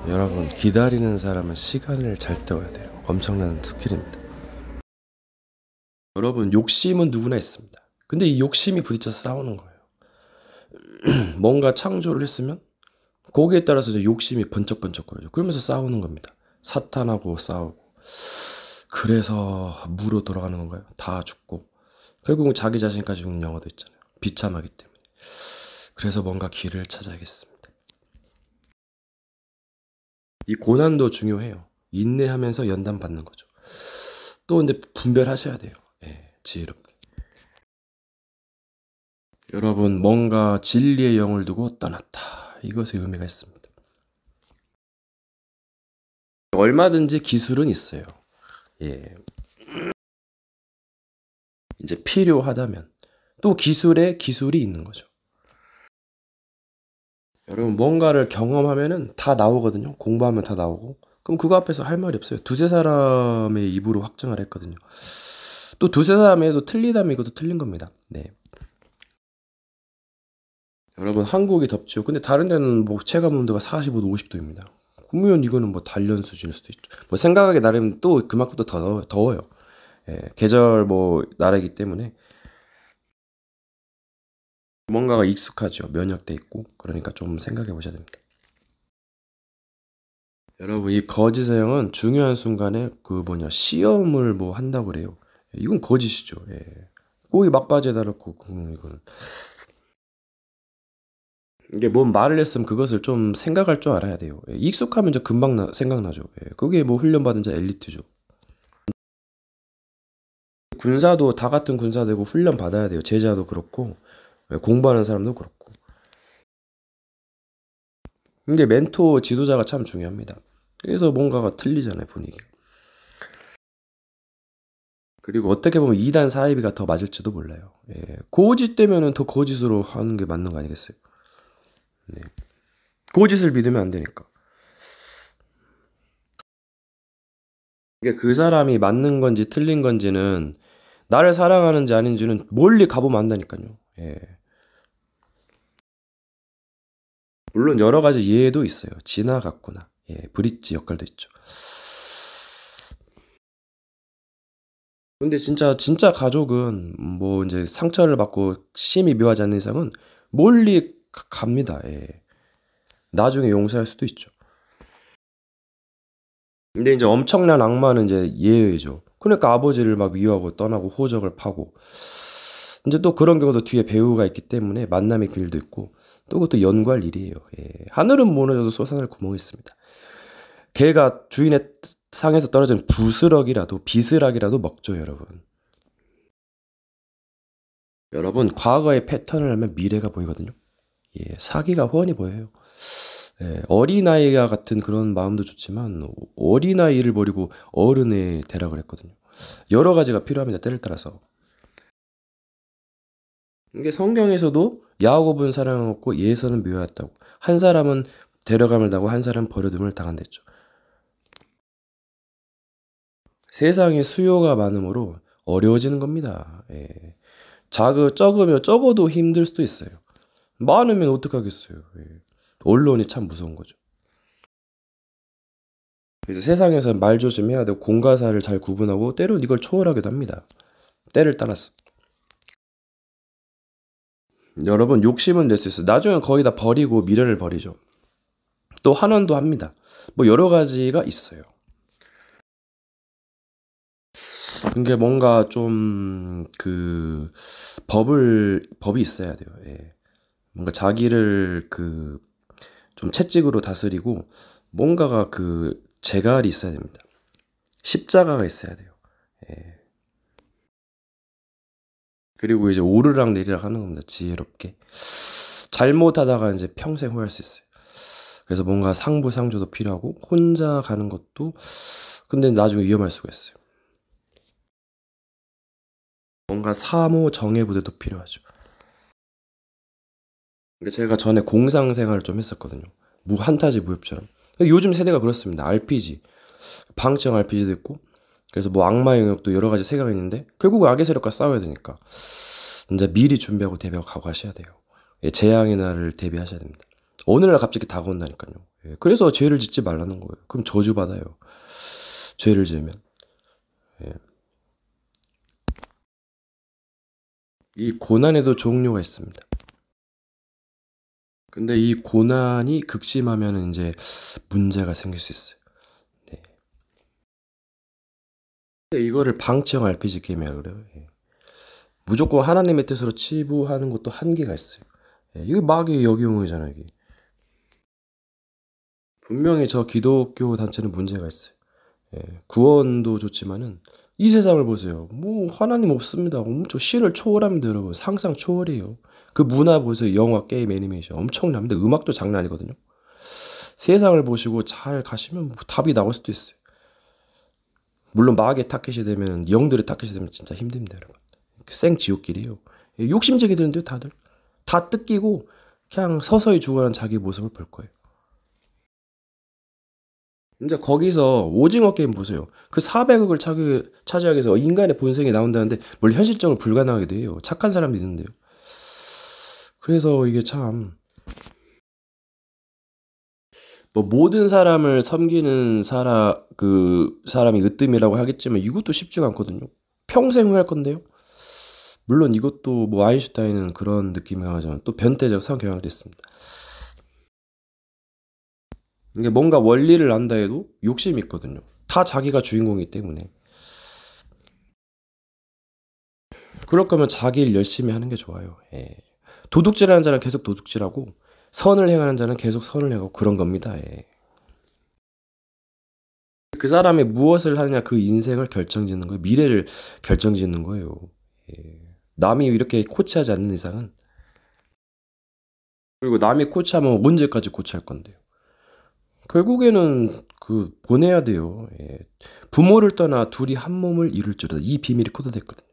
여러분, 기다리는 사람은 시간을 잘 때워야 돼요. 엄청난 스킬입니다. 여러분, 욕심은 누구나 있습니다. 근데 이 욕심이 부딪혀서 싸우는 거예요. 뭔가 창조를 했으면 거기에 따라서 이제 욕심이 번쩍번쩍거려요. 그러면서 싸우는 겁니다. 사탄하고 싸우고. 그래서 무로 돌아가는 건가요? 다 죽고 결국은 자기 자신까지 죽는 영화도 있잖아요. 비참하기 때문에. 그래서 뭔가 길을 찾아야겠습니다. 이 고난도 중요해요. 인내하면서 연단 받는 거죠. 또 근데 분별하셔야 돼요. 예, 지혜롭게. 여러분, 뭔가 진리의 영을 두고 떠났다. 이것의 의미가 있습니다. 얼마든지 기술은 있어요. 예. 이제 필요하다면 또 기술에 기술이 있는 거죠. 여러분, 뭔가를 경험하면은 다 나오거든요. 공부하면 다 나오고. 그럼 그거 앞에서 할 말이 없어요. 두세 사람의 입으로 확증을 했거든요. 또 두세 사람이 해도 틀리다면 이것도 틀린 겁니다. 네. 여러분, 한국이 덥죠. 근데 다른 데는 뭐 체감 온도가 45도, 50도입니다. 그러면 이거는 뭐 단련 수준일 수도 있죠. 뭐 생각하기 나름 또 그만큼 더 더워요. 예, 계절 뭐 나라이기 때문에 뭔가가 익숙하죠. 면역돼 있고. 그러니까 좀 생각해 보셔야 됩니다. 여러분, 이 거짓의 영은 중요한 순간에 시험을 뭐 한다고 그래요. 이건 거짓이죠. 예. 꼬이 막바지에다 놓고 이거는 이게 뭔 말을 했으면 그것을 좀 생각할 줄 알아야 돼요. 예, 익숙하면 이제 금방 생각나죠. 예, 그게 뭐 훈련받은 자 엘리트죠. 군사도 다 같은 군사 되고 훈련 받아야 돼요. 제자도 그렇고 예, 공부하는 사람도 그렇고. 이게 멘토 지도자가 참 중요합니다. 그래서 뭔가가 틀리잖아요, 분위기. 그리고 어떻게 보면 2단 사이비가 더 맞을지도 몰라요. 예, 거짓 되면은 더 거짓으로 하는 게 맞는 거 아니겠어요? 네. 거짓을 믿으면 안 되니까. 이게 그 사람이 맞는 건지 틀린 건지는 나를 사랑하는지 아닌지는 멀리 가보면 안다니까요. 예. 물론 여러 가지 예도 있어요. 지나갔구나. 예, 브릿지 역할도 있죠. 근데 진짜 가족은 뭐 이제 상처를 받고 심히 묘하지 않는 이상은 멀리 갑니다. 예. 나중에 용서할 수도 있죠. 근데 이제 엄청난 악마는 이제 예외죠. 그러니까 아버지를 막 미워하고 떠나고 호적을 파고 이제 또 그런 경우도 뒤에 배우가 있기 때문에 만남의 길도 있고 또 그것도 연구할 일이에요. 예. 하늘은 무너져도 솟아날 구멍이 있습니다. 개가 주인의 상에서 떨어진 부스럭이라도 비스락이라도 먹죠, 여러분. 여러분, 과거의 패턴을 하면 미래가 보이거든요. 예, 사기가 훤히 보여요. 예, 어린아이가 같은 그런 마음도 좋지만 어린아이를 버리고 어른의 대락을 했거든요. 여러 가지가 필요합니다. 때를 따라서. 이게 성경에서도 야곱은 사랑하고 예서는 미워했다고. 한 사람은 데려감을 당하고 한 사람은 버려둠을 당한댔죠. 세상에 수요가 많으므로 어려워지는 겁니다. 예. 적으면 적어도 힘들 수도 있어요. 많으면 어떡하겠어요. 예. 언론이 참 무서운 거죠. 그래서 세상에서 말 조심해야 되고 공과사를 잘 구분하고 때론 이걸 초월하기도 합니다. 때를 따라서. 여러분, 욕심은 낼 수 있어요. 나중에 거의 다 버리고 미련을 버리죠. 또 환원도 합니다. 뭐 여러 가지가 있어요. 그게 뭔가 좀 법이 있어야 돼요. 예. 뭔가 자기를 좀 채찍으로 다스리고 뭔가가 재갈이 있어야 됩니다. 십자가가 있어야 돼요. 예. 그리고 이제 오르락 내리락 하는 겁니다. 지혜롭게. 잘못하다가 이제 평생 후회할 수 있어요. 그래서 뭔가 상부상조도 필요하고 혼자 가는 것도 근데 나중에 위험할 수가 있어요. 뭔가 사모 정예 부대도 필요하죠. 제가 전에 공상 생활을 좀 했었거든요. 한타지 무협처럼. 요즘 세대가 그렇습니다. RPG. 방청 RPG도 있고 그래서 뭐 악마의 영역도 여러 가지 세계가 있는데 결국 악의 세력과 싸워야 되니까 이제 미리 준비하고 대비하고 가고 하셔야 돼요. 예, 재앙의 날을 대비하셔야 됩니다. 어느 날 갑자기 다가온다니까요. 예, 그래서 죄를 짓지 말라는 거예요. 그럼 저주받아요. 죄를 지으면. 예. 이 고난에도 종류가 있습니다. 근데 이 고난이 극심하면 이제 문제가 생길 수 있어요. 네. 근데 이거를 방치형 RPG 게임이라고 그래요. 예. 무조건 하나님의 뜻으로 치부하는 것도 한계가 있어요. 예, 이거 마귀의 역용이잖아요, 이게. 분명히 저 기독교 단체는 문제가 있어요. 예, 구원도 좋지만은 이 세상을 보세요. 뭐 하나님 없습니다. 엄청 신을 초월합니다, 여러분. 상상 초월이에요. 그 문화 보세요. 영화, 게임, 애니메이션 엄청납니다. 음악도 장난 아니거든요. 세상을 보시고 잘 가시면 뭐 답이 나올 수도 있어요. 물론 마귀의 타겟이 되면, 영들의 타겟이 되면 진짜 힘듭니다, 여러분. 생 지옥길이에요. 예, 욕심쟁이들인데요, 다들. 다 뜯기고 그냥 서서히 죽어가는 자기 모습을 볼 거예요. 이제 거기서 오징어 게임 보세요. 그 400억을 차지하기 위해서 인간의 본성이 나온다는데 뭘 현실적으로 불가능하게 돼요. 착한 사람도 있는데요. 그래서 이게 참, 뭐 모든 사람을 섬기는 그 사람이 으뜸이라고 하겠지만 이것도 쉽지가 않거든요. 평생 후회할 건데요. 물론 이것도 뭐 아인슈타인은 그런 느낌이 강하지만 또 변태적 성경향도 있습니다. 이게 뭔가 원리를 안다 해도 욕심이 있거든요. 다 자기가 주인공이기 때문에. 그럴 거면 자기 일 열심히 하는 게 좋아요. 예. 도둑질하는 자는 계속 도둑질하고 선을 행하는 자는 계속 선을 행하고 그런 겁니다. 예. 그 사람이 무엇을 하느냐, 그 인생을 결정짓는 거예요. 미래를 결정짓는 거예요. 예. 남이 이렇게 코치하지 않는 이상은. 그리고 남이 코치하면 언제까지 코치할 건데요. 결국에는 그 보내야 돼요. 예. 부모를 떠나 둘이 한 몸을 이룰 줄이다. 이 비밀이 코드됐거든요.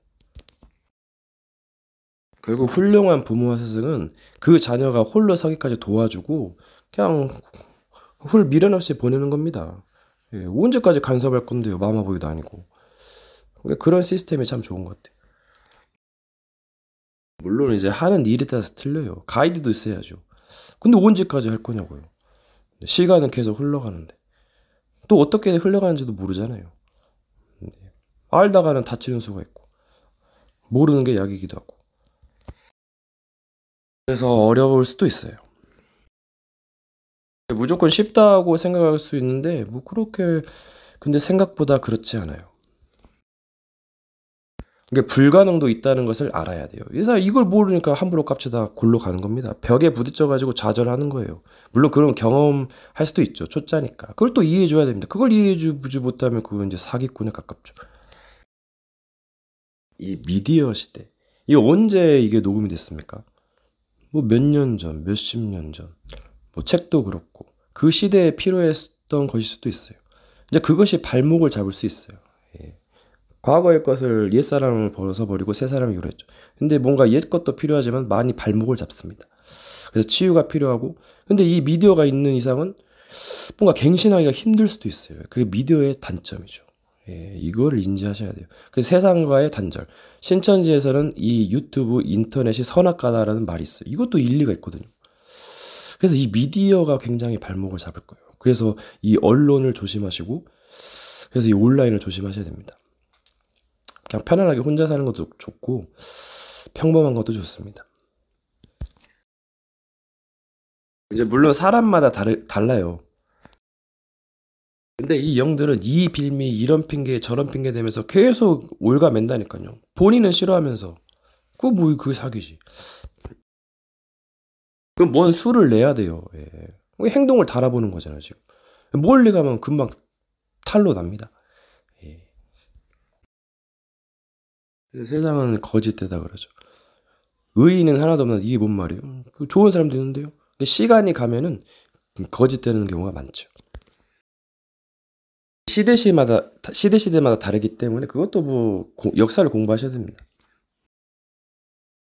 결국 훌륭한 부모와 스승은 그 자녀가 홀로 서기까지 도와주고 그냥 미련 없이 보내는 겁니다. 예, 언제까지 간섭할 건데요. 마마보이도 아니고. 그러니까 그런 시스템이 참 좋은 것 같아요. 물론 이제 하는 일에 따라서 틀려요. 가이드도 있어야죠. 근데 언제까지 할 거냐고요. 시간은 계속 흘러가는데. 또 어떻게 흘러가는지도 모르잖아요. 알다가는 다치는 수가 있고. 모르는 게 약이기도 하고. 그래서 어려울 수도 있어요. 무조건 쉽다고 생각할 수 있는데 뭐 그렇게, 근데 생각보다 그렇지 않아요. 이게 불가능도 있다는 것을 알아야 돼요. 그래서 이걸 모르니까 함부로 깝치다 골로 가는 겁니다. 벽에 부딪혀가지고 좌절하는 거예요. 물론 그런 경험할 수도 있죠. 초짜니까. 그걸 또 이해해줘야 됩니다. 그걸 이해해주지 못하면 그건 이제 사기꾼에 가깝죠. 이 미디어 시대. 이게 언제 이게 녹음이 됐습니까? 뭐 몇 년 전, 몇십 년 전. 뭐 책도 그렇고. 그 시대에 필요했던 것일 수도 있어요. 이제 그것이 발목을 잡을 수 있어요. 예. 과거의 것을 옛사람을 벗어버리고 새사람이 요랬죠. 근데 뭔가 옛 것도 필요하지만 많이 발목을 잡습니다. 그래서 치유가 필요하고, 근데 이 미디어가 있는 이상은 뭔가 갱신하기가 힘들 수도 있어요. 그게 미디어의 단점이죠. 예, 이거를 인지하셔야 돼요. 그래서 세상과의 단절. 신천지에서는 이 유튜브, 인터넷이 선악과다라는 말이 있어요. 이것도 일리가 있거든요. 그래서 이 미디어가 굉장히 발목을 잡을 거예요. 그래서 이 언론을 조심하시고, 그래서 이 온라인을 조심하셔야 됩니다. 그냥 편안하게 혼자 사는 것도 좋고 평범한 것도 좋습니다. 이제 물론 사람마다 달라요. 근데 이 영들은 이 빌미, 이런 핑계, 저런 핑계 대면서 계속 올가맨다니까요. 본인은 싫어하면서. 그게 사기지. 그럼 뭔 수를 내야 돼요. 예. 행동을 달아보는 거잖아요, 지금. 멀리 가면 금방 탈로 납니다. 예. 세상은 거짓되다 그러죠. 의의는 하나도 없는, 이게 뭔 말이에요? 좋은 사람도 있는데요. 시간이 가면은 거짓되는 경우가 많죠. 시대마다 다르기 때문에 그것도 뭐 역사를 공부하셔야 됩니다.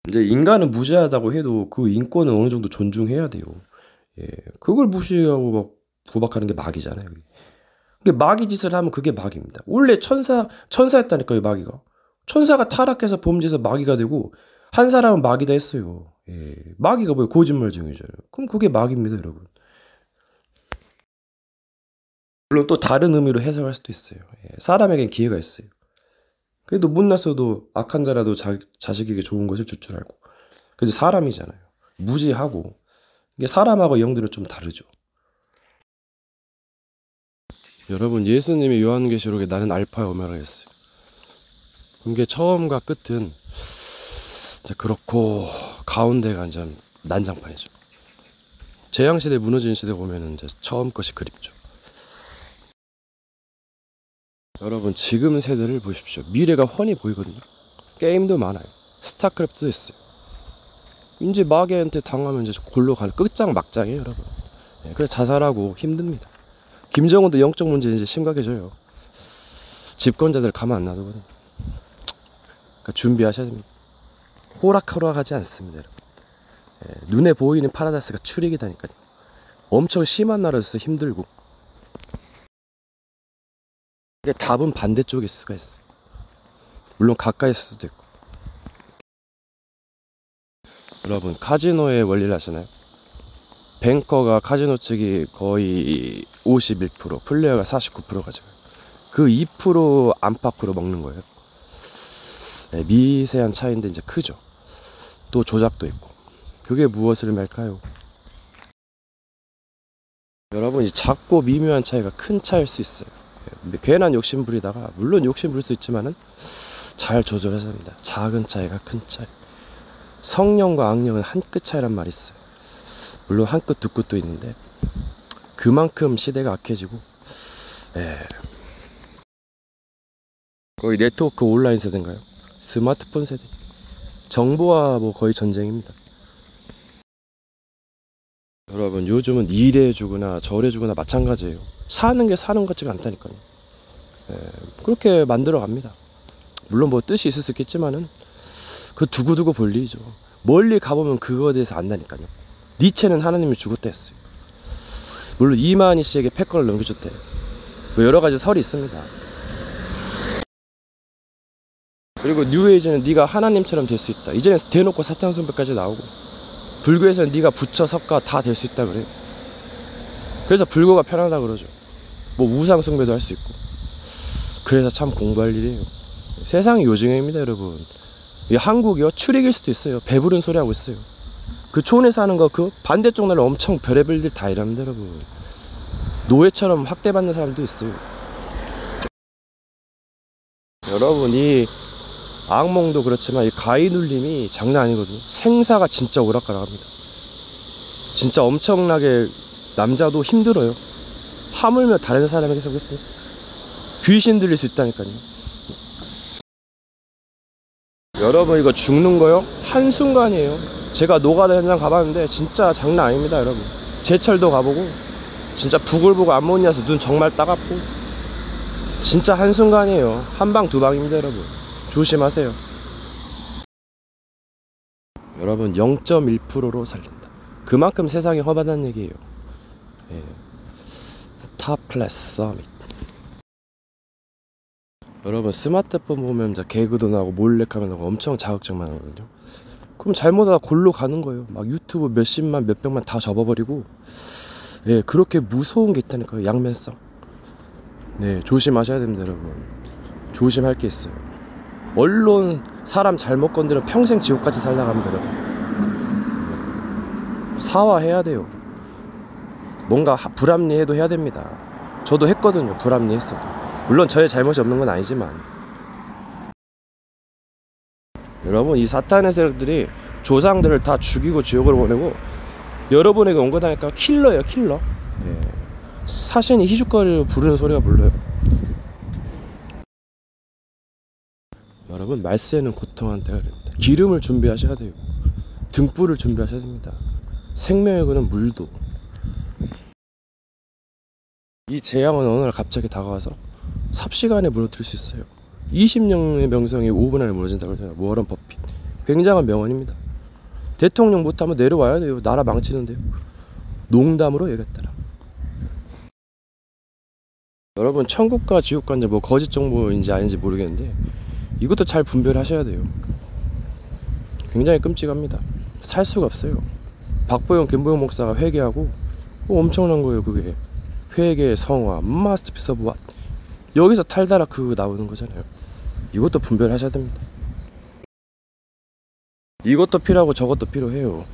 이제 인간은 무죄하다고 해도 그 인권은 어느 정도 존중해야 돼요. 예, 그걸 무시하고 막 구박하는 게 마귀잖아요. 그게 마귀 짓을 하면 그게 마귀입니다. 원래 천사였다니까요, 마귀가. 천사가 타락해서 범죄해서 마귀가 되고 한 사람은 마귀다 했어요. 예, 마귀가 뭐예요? 거짓말 중이잖아요. 그럼 그게 마귀입니다, 여러분. 물론 또 다른 의미로 해석할 수도 있어요. 예, 사람에겐 기회가 있어요. 그래도 못났어도 악한 자라도 자식에게 좋은 것을 줄 줄 알고. 그래도 사람이잖아요. 무지하고. 이게 사람하고 영들은 좀 다르죠. 여러분, 예수님이 요한계시록에 나는 알파와 오메가라 했어요. 이게 처음과 끝은 그렇고 가운데가 이제 난장판이죠. 재앙시대 무너지는 시대 보면은 이제 처음 것이 그립죠. 여러분, 지금 세대를 보십시오. 미래가 훤히 보이거든요. 게임도 많아요. 스타크래프트도 있어요. 이제 마귀한테 당하면 이제 골로 가는 끝장 막장이에요, 여러분. 네, 그래서 자살하고 힘듭니다. 김정은도 영적 문제 이제 심각해져요. 집권자들 가만 안 놔두거든요. 그러니까 준비하셔야 됩니다. 호락호락하지 않습니다, 여러분. 네, 눈에 보이는 파라다이스가 출익이다니까요. 엄청 심한 나라에서 힘들고. 답은 반대쪽일 수가 있어요. 물론 가까이 있을 수도 있고. 여러분, 카지노의 원리를 아시나요? 뱅커가 카지노 측이 거의 51%, 플레이어가 49% 가져가요. 그 2% 안팎으로 먹는 거예요. 네, 미세한 차이인데 이제 크죠. 또 조작도 있고. 그게 무엇을 말까요? 여러분, 이 작고 미묘한 차이가 큰 차이일 수 있어요. 괜한 욕심 부리다가, 물론 욕심 부릴 수 있지만은 잘 조절해서 합니다. 작은 차이가 큰 차이. 성령과 악령은 한 끗 차이란 말이 있어요. 물론 한 끗 두 끗도 있는데 그만큼 시대가 악해지고, 거의 네트워크 온라인 세대인가요? 스마트폰 세대. 정보와 뭐 거의 전쟁입니다. 여러분, 요즘은 이래 주거나 저래 주거나 마찬가지예요. 사는 게 사는 것 같지가 않다니까요. 그렇게 만들어 갑니다. 물론 뭐 뜻이 있을 수 있겠지만은 그 두고두고 볼 일이죠. 멀리 가보면 그거에 대해서 안다니까요. 니체는 하나님이 죽었다 했어요. 물론 이만희 씨에게 패권을 넘겨줬대. 뭐 여러 가지 설이 있습니다. 그리고 뉴에이지는 네가 하나님처럼 될 수 있다. 이제는 대놓고 사탄 숭배까지 나오고, 불교에서는 네가 부처 석가 다 될 수 있다 그래요. 그래서 불교가 편하다 그러죠. 뭐 우상 숭배도 할 수 있고. 그래서 참 공부할 일이에요. 세상이 요즘입니다, 여러분. 이 한국이요, 출익일 수도 있어요. 배부른 소리 하고 있어요. 그 촌에 사는 거 그 반대쪽 나라 엄청 별의별 일 다 이랍니다, 여러분. 노예처럼 학대받는 사람도 있어요. 여러분, 이 악몽도 그렇지만 이 가위 눌림이 장난 아니거든요. 생사가 진짜 오락가락합니다. 진짜 엄청나게 남자도 힘들어요. 하물며 다른 사람에게 속였어요. 귀신 들릴 수 있다니까요. 여러분, 이거 죽는 거요? 한순간이에요. 제가 노가다 현장 가봤는데 진짜 장난 아닙니다, 여러분. 제철도 가보고 진짜 부글부글 암모니아서 눈 정말 따갑고 진짜 한순간이에요. 한방 두방입니다, 여러분. 조심하세요. 여러분, 0.1%로 살린다. 그만큼 세상이 험하다는 얘기예요. 탑 클래스 서밋. 여러분, 스마트폰 보면 이제 개그도 나고 몰래카메라 나고 엄청 자극적만 하거든요. 그럼 잘못하다 골로 가는 거예요. 막 유튜브 몇십만 몇백만 다 접어버리고. 그렇게 무서운 게 있다니까요. 양면성. 조심하셔야 됩니다, 여러분. 조심할 게 있어요. 언론 사람 잘못 건드리면 평생 지옥같이 살다갑니다, 여러분. 사과해야 돼요. 뭔가 불합리해도 해야 됩니다. 저도 했거든요. 불합리했어도. 물론 저의 잘못이 없는 건 아니지만. 여러분, 이 사탄의 세력들이 조상들을 다 죽이고 지옥으로 보내고 여러분에게 온 거다니까. 킬러예요, 킬러. 사신이 희죽거리로 부르는 소리가 불러요. 여러분, 말세는 고통한 때가 됩니다. 기름을 준비하셔야 돼요. 등불을 준비하셔야 됩니다. 생명의 근은 물도. 이 재앙은 어느 날 갑자기 다가와서 삽시간에 무너뜨릴 수 있어요. 20년의 명성이 5분 안에 무너진다고 하잖아요. 워런 버핏. 굉장한 명언입니다. 대통령 못하면 내려와야 돼요. 나라 망치는데요. 농담으로 얘기했더라. 여러분, 천국과 지옥과 이제 뭐 거짓 정보인지 아닌지 모르겠는데 이것도 잘 분별하셔야 돼요. 굉장히 끔찍합니다. 살 수가 없어요. 박보영 김보영 목사가 회개하고 엄청난 거예요. 그게 회개 성화 마스터피스 오브 왓. 여기서 탈다라크 나오는 거잖아요. 이것도 분별하셔야 됩니다. 이것도 필요하고 저것도 필요해요.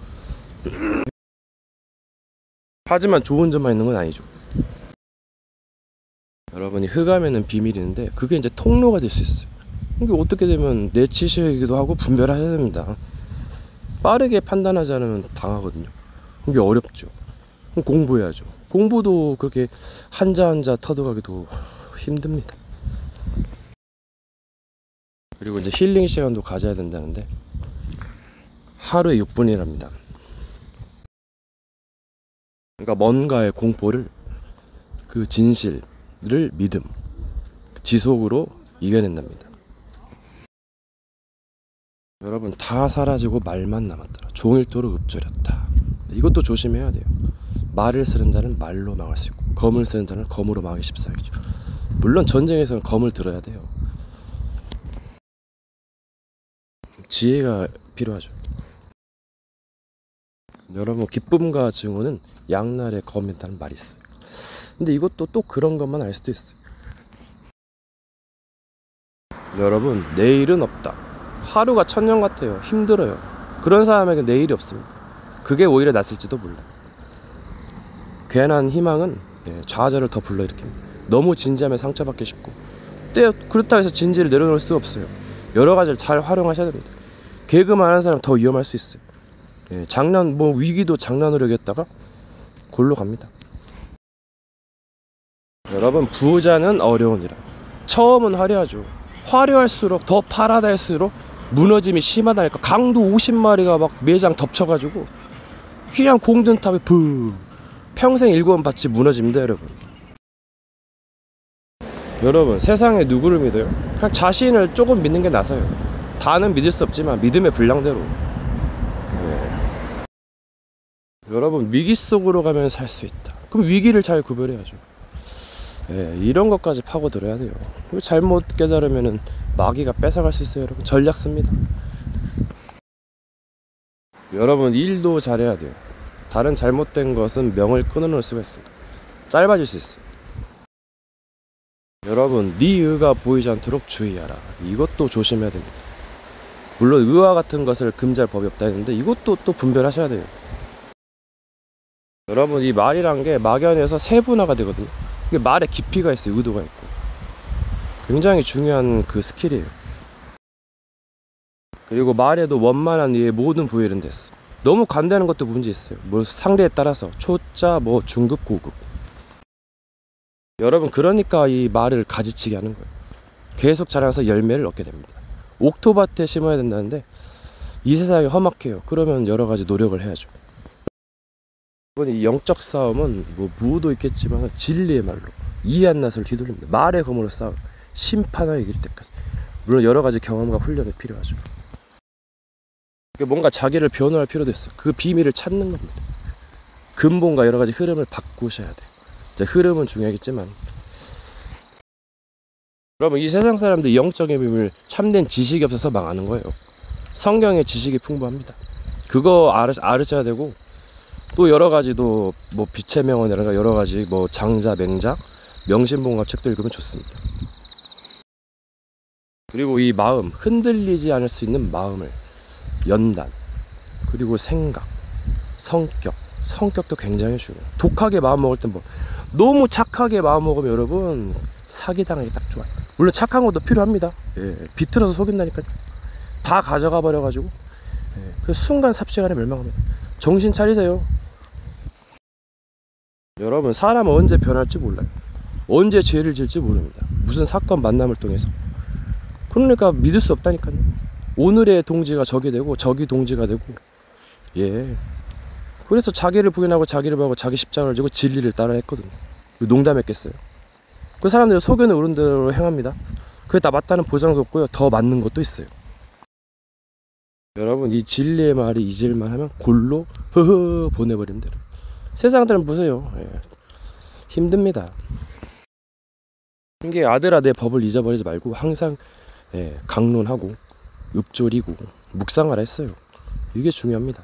하지만 좋은 점만 있는 건 아니죠. 여러분이 흑암에는 비밀이 있는데 그게 이제 통로가 될 수 있어요. 이게 어떻게 되면 내치시기도 하고 분별하셔야 됩니다. 빠르게 판단하지 않으면 당하거든요. 그게 어렵죠. 그럼 공부해야죠. 공부도 그렇게 한자 한자 터득하기도 힘듭니다. 그리고 이제 힐링 시간도 가져야 된다는데 하루에 6분이랍니다. 그러니까 뭔가의 공포를, 그 진실을 믿음, 지속으로 이겨낸답니다. 여러분 다 사라지고 말만 남았더라. 종일토록 읊조렸다. 이것도 조심해야 돼요. 말을 쓰는 자는 말로 망할 수 있고 검을 쓰는 자는 검으로 망하기 십상이죠. 물론 전쟁에서는 검을 들어야 돼요. 지혜가 필요하죠. 여러분 기쁨과 증오는 양날의 검이라는 말이 있어요. 근데 이것도 또 그런 것만 알 수도 있어요. 여러분 내일은 없다. 하루가 천년 같아요. 힘들어요. 그런 사람에게 내일이 없습니다. 그게 오히려 낫을지도 몰라요. 괜한 희망은 좌절을 더 불러일으킵니다. 너무 진지하면 상처받기 쉽고 그렇다고 해서 진지를 내려놓을 수가 없어요. 여러 가지를 잘 활용하셔야 됩니다. 개그만 하는 사람 더 위험할 수 있어요. 장난 위기도 장난으로 이겼다가 골로 갑니다. 여러분 부자는 어려우니라. 처음은 화려하죠. 화려할수록 더 파라다이스로 무너짐이 심하다니까. 강도 50마리가 막 매장 덮쳐가지고 그냥 공든탑에 평생 일구원 밭이 무너집니다. 여러분 세상에 누구를 믿어요? 그냥 자신을 조금 믿는 게 나서요. 다는 믿을 수 없지만 믿음의 분량대로. 여러분 위기 속으로 가면 살 수 있다. 그럼 위기를 잘 구별해야죠. 이런 것까지 파고들어야 돼요. 잘못 깨달으면 마귀가 뺏어갈 수 있어요. 여러분 전략 씁니다. 여러분 일도 잘해야 돼요. 다른 잘못된 것은 명을 끊어놓을 수가 있습니다. 짧아질 수 있어요. 여러분 네 의가 보이지 않도록 주의하라. 이것도 조심해야 됩니다. 물론 의와 같은 것을 금지할 법이 없다 했는데 이것도 또 분별하셔야 돼요. 여러분 이 말이란 게 막연해서 세분화가 되거든요. 이게 말에 깊이가 있어요. 의도가 있고 굉장히 중요한 그 스킬이에요. 그리고 말에도 원만한 이의 모든 부위는 됐어. 너무 간다는 것도 문제 있어요. 상대에 따라서 초자 중급 고급. 여러분 그러니까 이 말을 가지치게 하는 거예요. 계속 자라서 열매를 얻게 됩니다. 옥토밭에 심어야 된다는데 이 세상이 험악해요. 그러면 여러 가지 노력을 해야죠. 이 영적 싸움은 무도 있겠지만 진리의 말로 이해 안 나서를 휘둘립니다. 말의 검으로 싸움, 심판하여 이길 때까지. 물론 여러 가지 경험과 훈련이 필요하죠. 뭔가 자기를 변호할 필요도 있어요. 그 비밀을 찾는 겁니다. 근본과 여러 가지 흐름을 바꾸셔야 돼요. 이제 흐름은 중요하겠지만 여러분 이 세상 사람들 영적인 비밀 참된 지식이 없어서 망하는 거예요. 성경의 지식이 풍부합니다. 그거 알으셔야 되고 또 여러 가지도 빛의 명언이라든가 여러 가지 장자, 맹자, 명심본과 책들 읽으면 좋습니다. 그리고 이 마음, 흔들리지 않을 수 있는 마음을 연단, 그리고 생각, 성격도 굉장히 중요해요. 독하게 마음 먹을 땐 너무 착하게 마음 먹으면 여러분 사기당하기 딱 좋아요. 물론 착한 것도 필요합니다. 비틀어서 속인다니까요. 다 가져가 버려가지고 그 순간 삽시간에 멸망합니다. 정신 차리세요. 여러분 사람은 언제 변할지 몰라요. 언제 죄를 질지 모릅니다. 무슨 사건 만남을 통해서. 그러니까 믿을 수 없다니까요. 오늘의 동지가 적이 되고 적이 동지가 되고 그래서 자기를 부인하고 자기를 보고 자기 십자가를 지고 진리를 따라 했거든요. 농담했겠어요. 그 사람들은 속여는 어른대로 행합니다. 그게 다 맞다는 보장도 없고요. 더 맞는 것도 있어요. 여러분 이 진리의 말이 잊을만 하면 골로 보내버리면 돼요. 세상들은 보세요. 힘듭니다. 이게 아들아 내 법을 잊어버리지 말고 항상 강론하고 읊조리고 묵상하라 했어요. 이게 중요합니다.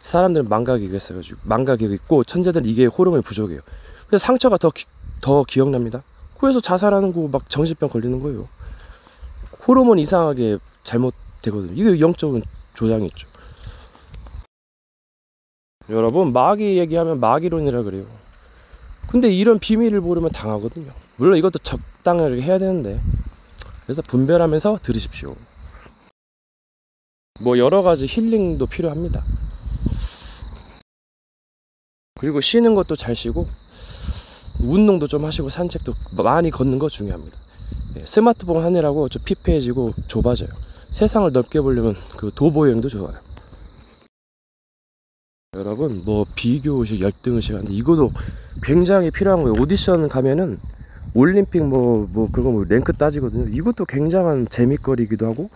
사람들은 망각이 있어가지고 망각이 있고 천재들은 이게 호르몬이 부족해요. 그래서 상처가 더 기억납니다. 그래서 자살하는 거 막 정신병 걸리는 거예요. 호르몬 이상하게 잘못되거든요. 이게 영적인 조장이 있죠. 여러분 마귀 얘기하면 마귀론이라 그래요. 근데 이런 비밀을 모르면 당하거든요. 물론 이것도 적당하게 해야 되는데, 그래서 분별하면서 들으십시오. 뭐 여러 가지 힐링도 필요합니다. 그리고 쉬는 것도 잘 쉬고 운동도 좀 하시고 산책도 많이 걷는 거 중요합니다. 스마트폰 하느라고 좀 피폐해지고 좁아져요. 세상을 넓게 보려면 그 도보 여행도 좋아요. 여러분 뭐 비교의식, 열등의식 하는데 이것도 굉장히 필요한 거예요. 오디션 가면은 올림픽 뭐 그거 뭐 랭크 따지거든요. 이것도 굉장한 재밌거리기도 하고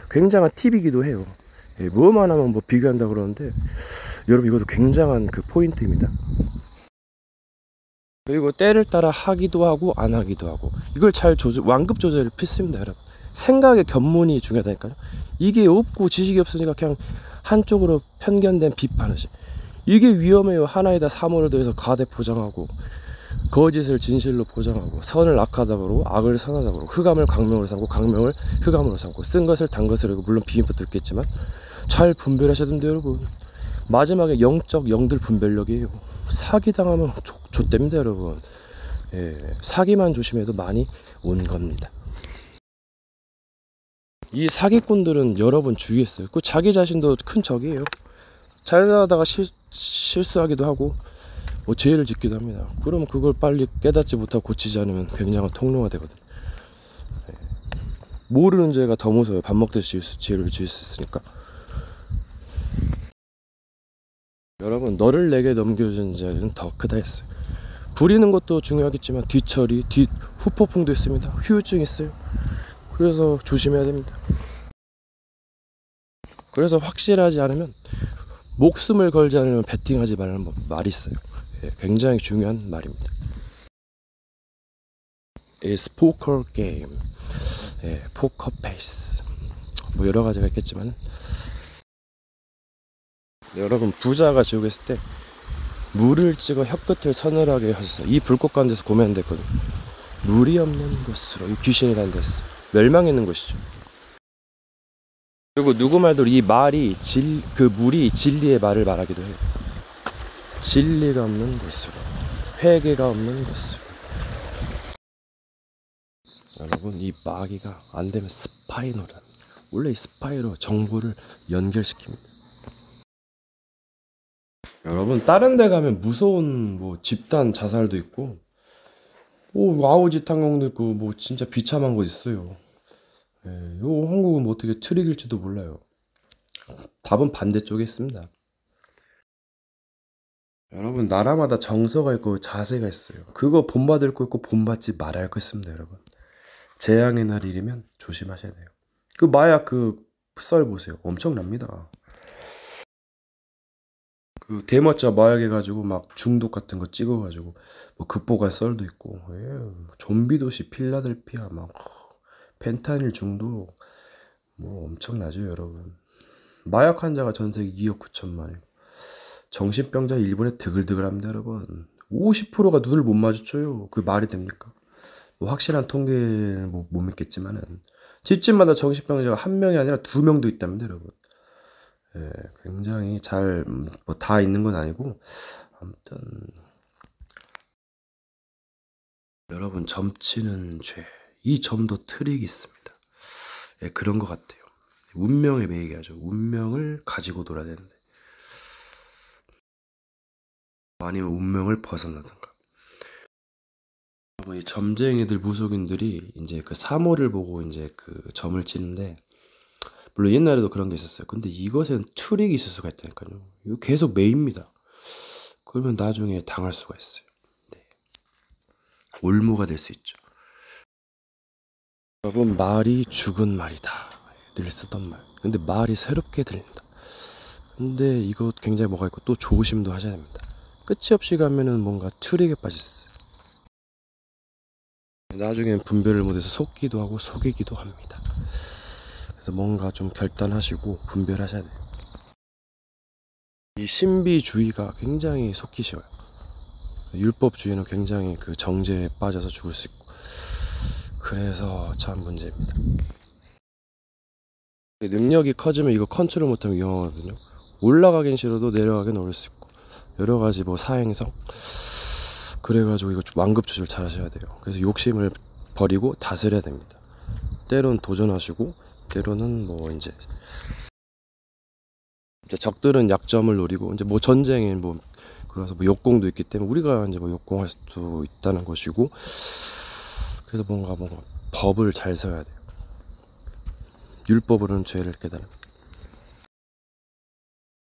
굉장한 팁이기도 해요. 뭐만 하면 뭐 비교한다 그러는데 여러분 이것도 굉장한 그 포인트입니다. 그리고 때를 따라 하기도 하고 안 하기도 하고 이걸 잘 완급 조절이 필수입니다. 여러분 생각의 견문이 중요하다니까요. 이게 없고 지식이 없으니까 그냥 한쪽으로 편견된 비판의식, 이게 위험해요. 하나에다 사물을 더해서 가대 포장하고 거짓을 진실로 포장하고 선을 악하다 그러고 악을 선하다 그러고 흑암을 광명으로 삼고 광명을 흑암으로 삼고 쓴 것을 단 것을 알고, 물론 비밀부터 있겠지만 잘 분별하셔야 됩니다. 여러분 마지막에 영적 영들 분별력이에요. 사기당하면 좆됩니다 여러분. 사기만 조심해도 많이 온 겁니다. 이 사기꾼들은 여러분 주의했어요. 그 자기 자신도 큰 적이에요. 잘하다가 실수하기도 하고 뭐 죄를 짓기도 합니다. 그럼 그걸 빨리 깨닫지 못하고 고치지 않으면 굉장한 통로가 되거든요. 모르는 죄가 더 무서워요. 밥 먹듯이 죄를 지을 수 있으니까. 여러분 너를 내게 넘겨준 자는 더 크다 했어요. 부리는 것도 중요하겠지만 뒤처리, 후폭풍도 있습니다. 후유증 있어요. 그래서 조심해야 됩니다. 그래서 확실하지 않으면 목숨을 걸지 않으면 베팅하지 말라는 말이 있어요. 굉장히 중요한 말입니다. It's poker game. 포커 페이스. 뭐 여러 가지가 있겠지만 여러분 부자가 지옥에 있을 때 물을 찍어 혀끝을 서늘하게 하셨어요. 이 불꽃 가운데서 고면됐거든요. 물이 없는 곳으로 이 귀신이 다닌다 했어. 멸망했는 곳이죠. 그리고 누구 말대로 이 말이 그 물이 진리의 말을 말하기도 해요. 진리가 없는 곳으로, 회개가 없는 곳으로. 여러분 이 마귀가 안 되면 스파이노라. 원래 이 스파이로 정보를 연결시킵니다. 여러분 다른 데 가면 무서운 뭐 집단 자살도 있고 아우지 탕공도 있고 뭐 진짜 비참한 거 있어요. 요 한국은 뭐 어떻게 트릭일지도 몰라요. 답은 반대쪽에 있습니다. 여러분 나라마다 정서가 있고 자세가 있어요. 그거 본받을 거 있고 본받지 말아야 할 거 있습니다. 여러분 재앙의 날이면 조심하셔야 돼요. 그 마약 그 썰 보세요. 엄청납니다. 그 대마자 마약 해가지고 막 중독 같은 거 찍어가지고 뭐 극복할 썰도 있고, 좀비 도시 필라델피아 막 펜타닐 중독 뭐 엄청나죠 여러분. 마약 환자가 전세계 2억 9천만이고 정신병자 일본에 드글드글합니다 여러분. 50%가 눈을 못 마주쳐요. 그게 말이 됩니까? 뭐 확실한 통계는 못 믿겠지만은 집집마다 정신병자가 한 명이 아니라 2명도 있답니다 여러분. 굉장히 잘 뭐 다 있는 건 아니고 아무튼 여러분 점치는 죄, 이 점도 트릭이 있습니다. 그런 것 같아요. 운명에 매이게 하죠. 운명을 가지고 놀아야 되는데 아니면 운명을 벗어나든가. 이 점쟁이들 무속인들이 이제 그 사물을 보고 이제 그 점을 치는데, 물론 옛날에도 그런 게 있었어요. 근데 이것엔 트릭이 있을 수가 있다니까요. 이거 계속 매입니다. 그러면 나중에 당할 수가 있어요. 올무가 될 수 있죠. 여러분 말이 죽은 말이다 늘 쓰던 말. 근데 말이 새롭게 들린다. 근데 이거 굉장히 뭐가 있고 또 조심도 하셔야 됩니다. 끝이 없이 가면은 뭔가 트릭에 빠졌어요. 나중엔 분별을 못해서 속기도 하고 속이기도 합니다. 그래서 뭔가 좀 결단하시고 분별하셔야 돼요. 이 신비주의가 굉장히 속기 쉬워요. 율법주의는 굉장히 그 정죄에 빠져서 죽을 수 있고, 그래서 참 문제입니다. 능력이 커지면 이거 컨트롤 못하면 위험하거든요. 올라가긴 싫어도 내려가긴 어려울 수 있고, 여러가지 뭐 사행성, 그래가지고 이거 완급 조절 잘 하셔야 돼요. 그래서 욕심을 버리고 다스려야 됩니다. 때론 도전하시고, 때로는 뭐 이제 적들은 약점을 노리고, 이제 뭐 전쟁에 뭐 그래서 뭐 역공도 있기 때문에 우리가 이제 뭐 역공할 수도 있다는 것이고, 그래서 뭔가 법을 잘 써야 돼요. 율법으로는 죄를 깨달습니다.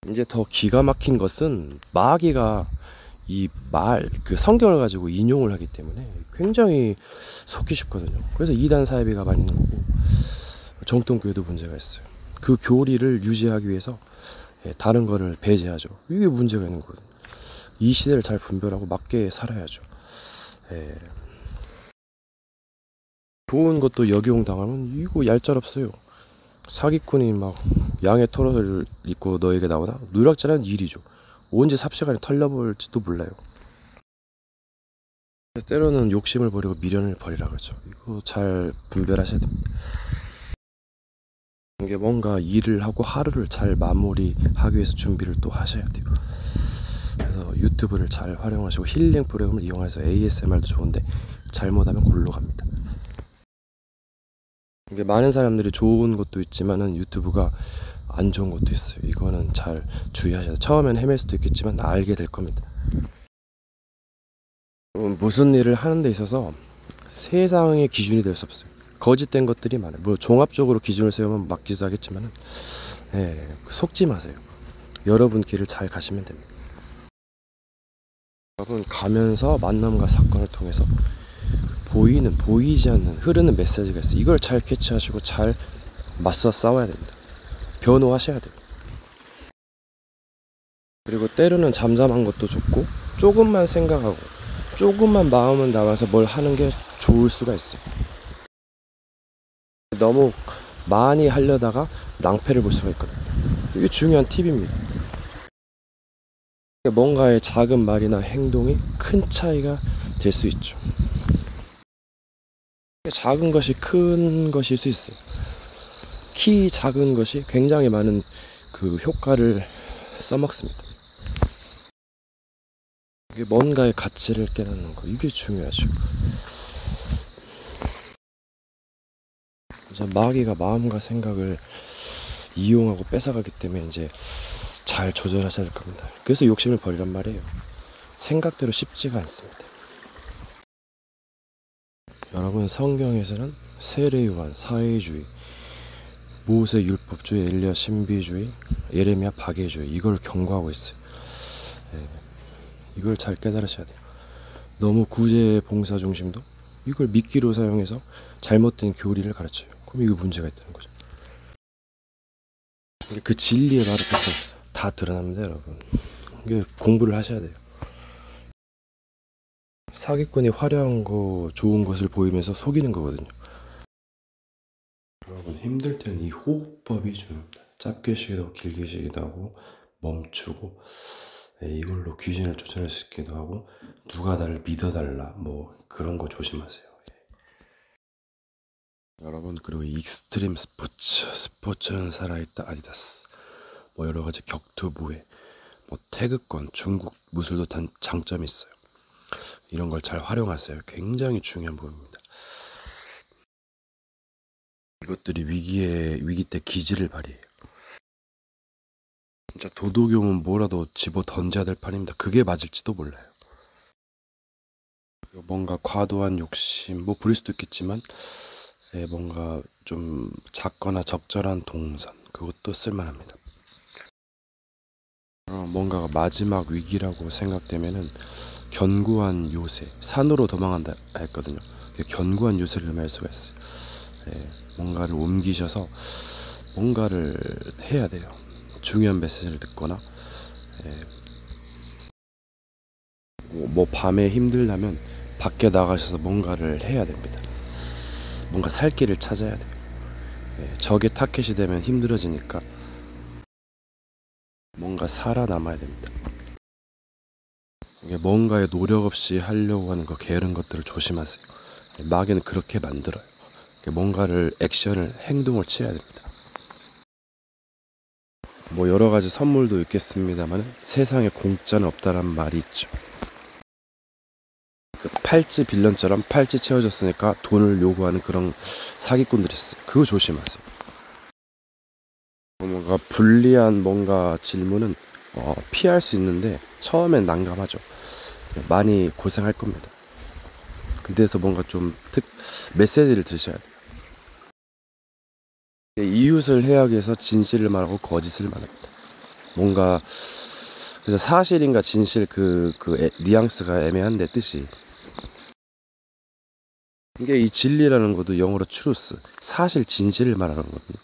이제 더 기가 막힌 것은 마귀가 이 그 성경을 가지고 인용을 하기 때문에 굉장히 속기 쉽거든요. 그래서 이단 사이비가 많이 있는 거고, 정통교회도 문제가 있어요. 그 교리를 유지하기 위해서 다른 거를 배제하죠. 이게 문제가 있는 거거든요. 이 시대를 잘 분별하고 맞게 살아야죠. 좋은 것도 역이용 당하면 이거 얄짤없어요. 사기꾼이 막 양의 털옷을 입고 너에게 나오나? 누락질하는 일이죠. 언제 삽시간에 털려볼지도 몰라요. 그래서 때로는 욕심을 버리고 미련을 버리라 그러죠. 이거 잘 분별하셔야 됩니다. 이게 뭔가 일을 하고 하루를 잘 마무리하기 위해서 준비를 또 하셔야 돼요. 그래서 유튜브를 잘 활용하시고 힐링 프로그램을 이용해서 ASMR도 좋은데 잘못하면 골로 갑니다. 이게 많은 사람들이 좋은 것도 있지만은 유튜브가 안 좋은 것도 있어요. 이거는 잘 주의하셔야 돼요. 처음엔 헤맬 수도 있겠지만 알게 될 겁니다. 무슨 일을 하는 데 있어서 세상의 기준이 될 수 없어요. 거짓된 것들이 많아요. 뭐 종합적으로 기준을 세우면 맞기도 하겠지만은 속지 마세요. 여러분 길을 잘 가시면 됩니다. 여러분 가면서 만남과 사건을 통해서 보이는, 보이지 않는, 흐르는 메시지가 있어요. 이걸 잘 캐치하시고 잘 맞서 싸워야 됩니다. 변호하셔야 돼요. 그리고 때로는 잠잠한 것도 좋고, 조금만 생각하고 조금만 마음을 나와서 뭘 하는 게 좋을 수가 있어요. 너무 많이 하려다가 낭패를 볼 수가 있거든요. 이게 중요한 팁입니다. 뭔가의 작은 말이나 행동이 큰 차이가 될 수 있죠. 작은 것이 큰 것일 수 있어요. 키 작은 것이 굉장히 많은 그 효과를 써먹습니다. 이게 뭔가의 가치를 깨닫는 거, 이게 중요하죠. 이제 마귀가 마음과 생각을 이용하고 뺏어가기 때문에 이제 잘 조절하셔야 될 겁니다. 그래서 욕심을 버리란 말이에요. 생각대로 쉽지가 않습니다. 여러분, 성경에서는 세례요한, 사회주의, 모세 율법주의, 엘리야 신비주의, 예레미야 박해주의, 이걸 경고하고 있어요. 이걸 잘 깨달으셔야 돼요. 너무 구제 봉사 중심도 이걸 미끼로 사용해서 잘못된 교리를 가르쳐요. 그럼 이거 문제가 있다는 거죠. 그 진리의 바로 끝에 다 드러납니다, 여러분. 이게 공부를 하셔야 돼요. 사기꾼이 화려한 거, 좋은 것을 보이면서 속이는 거거든요. 여러분, 힘들 때는 이 호흡법이 중요합니다. 짧게 쉬기도 하고 길게 쉬기도 하고 멈추고, 이걸로 귀신을 쫓아낼 수 있기도 하고, 누가 나를 믿어달라 뭐 그런 거 조심하세요. 여러분, 그리고 이 익스트림 스포츠는 살아있다 아디다스, 뭐 여러가지 격투 무예, 뭐 태극권, 중국 무술도 장점이 있어요. 이런 걸 잘 활용하세요. 굉장히 중요한 부분입니다. 이것들이 위기 때 기지를 발휘해요. 진짜 도둑이면 뭐라도 집어 던져야 될 판입니다. 그게 맞을지도 몰라요. 뭔가 과도한 욕심, 뭐 부릴 수도 있겠지만, 뭔가 좀 작거나 적절한 동선, 그것도 쓸만합니다. 뭔가가 마지막 위기라고 생각되면은 견고한 요새, 산으로 도망간다 했거든요. 견고한 요새를 맬 수가 있어요. 뭔가를 옮기셔서 뭔가를 해야 돼요. 중요한 메시지를 듣거나, 뭐 밤에 힘들다면 밖에 나가셔서 뭔가를 해야 됩니다. 뭔가 살 길을 찾아야 돼요. 적의 타켓이 되면 힘들어지니까 뭔가 살아남아야 됩니다. 이게 뭔가에 노력 없이 하려고 하는 거 게으른 것들을 조심하세요. 마귀는 그렇게 만들어요. 뭔가를 액션을 행동을 취해야 됩니다. 뭐 여러 가지 선물도 있겠습니다만 세상에 공짜는 없다는 말이 있죠. 그 팔찌 빌런처럼 팔찌 채워졌으니까 돈을 요구하는 그런 사기꾼들이 있어요. 그거 조심하세요. 뭔가 불리한 뭔가 질문은 피할 수 있는데 처음엔 난감하죠. 많이 고생할 겁니다. 근데서 뭔가 좀 메시지를 들으셔야 돼요. 이웃을 해하기 위해서 진실을 말하고 거짓을 말합니다. 뭔가 그래서 사실인가 진실 뉘앙스가 애매한데 뜻이 이게 이 진리라는 것도 영어로 truth 사실 진실을 말하는 거거든요.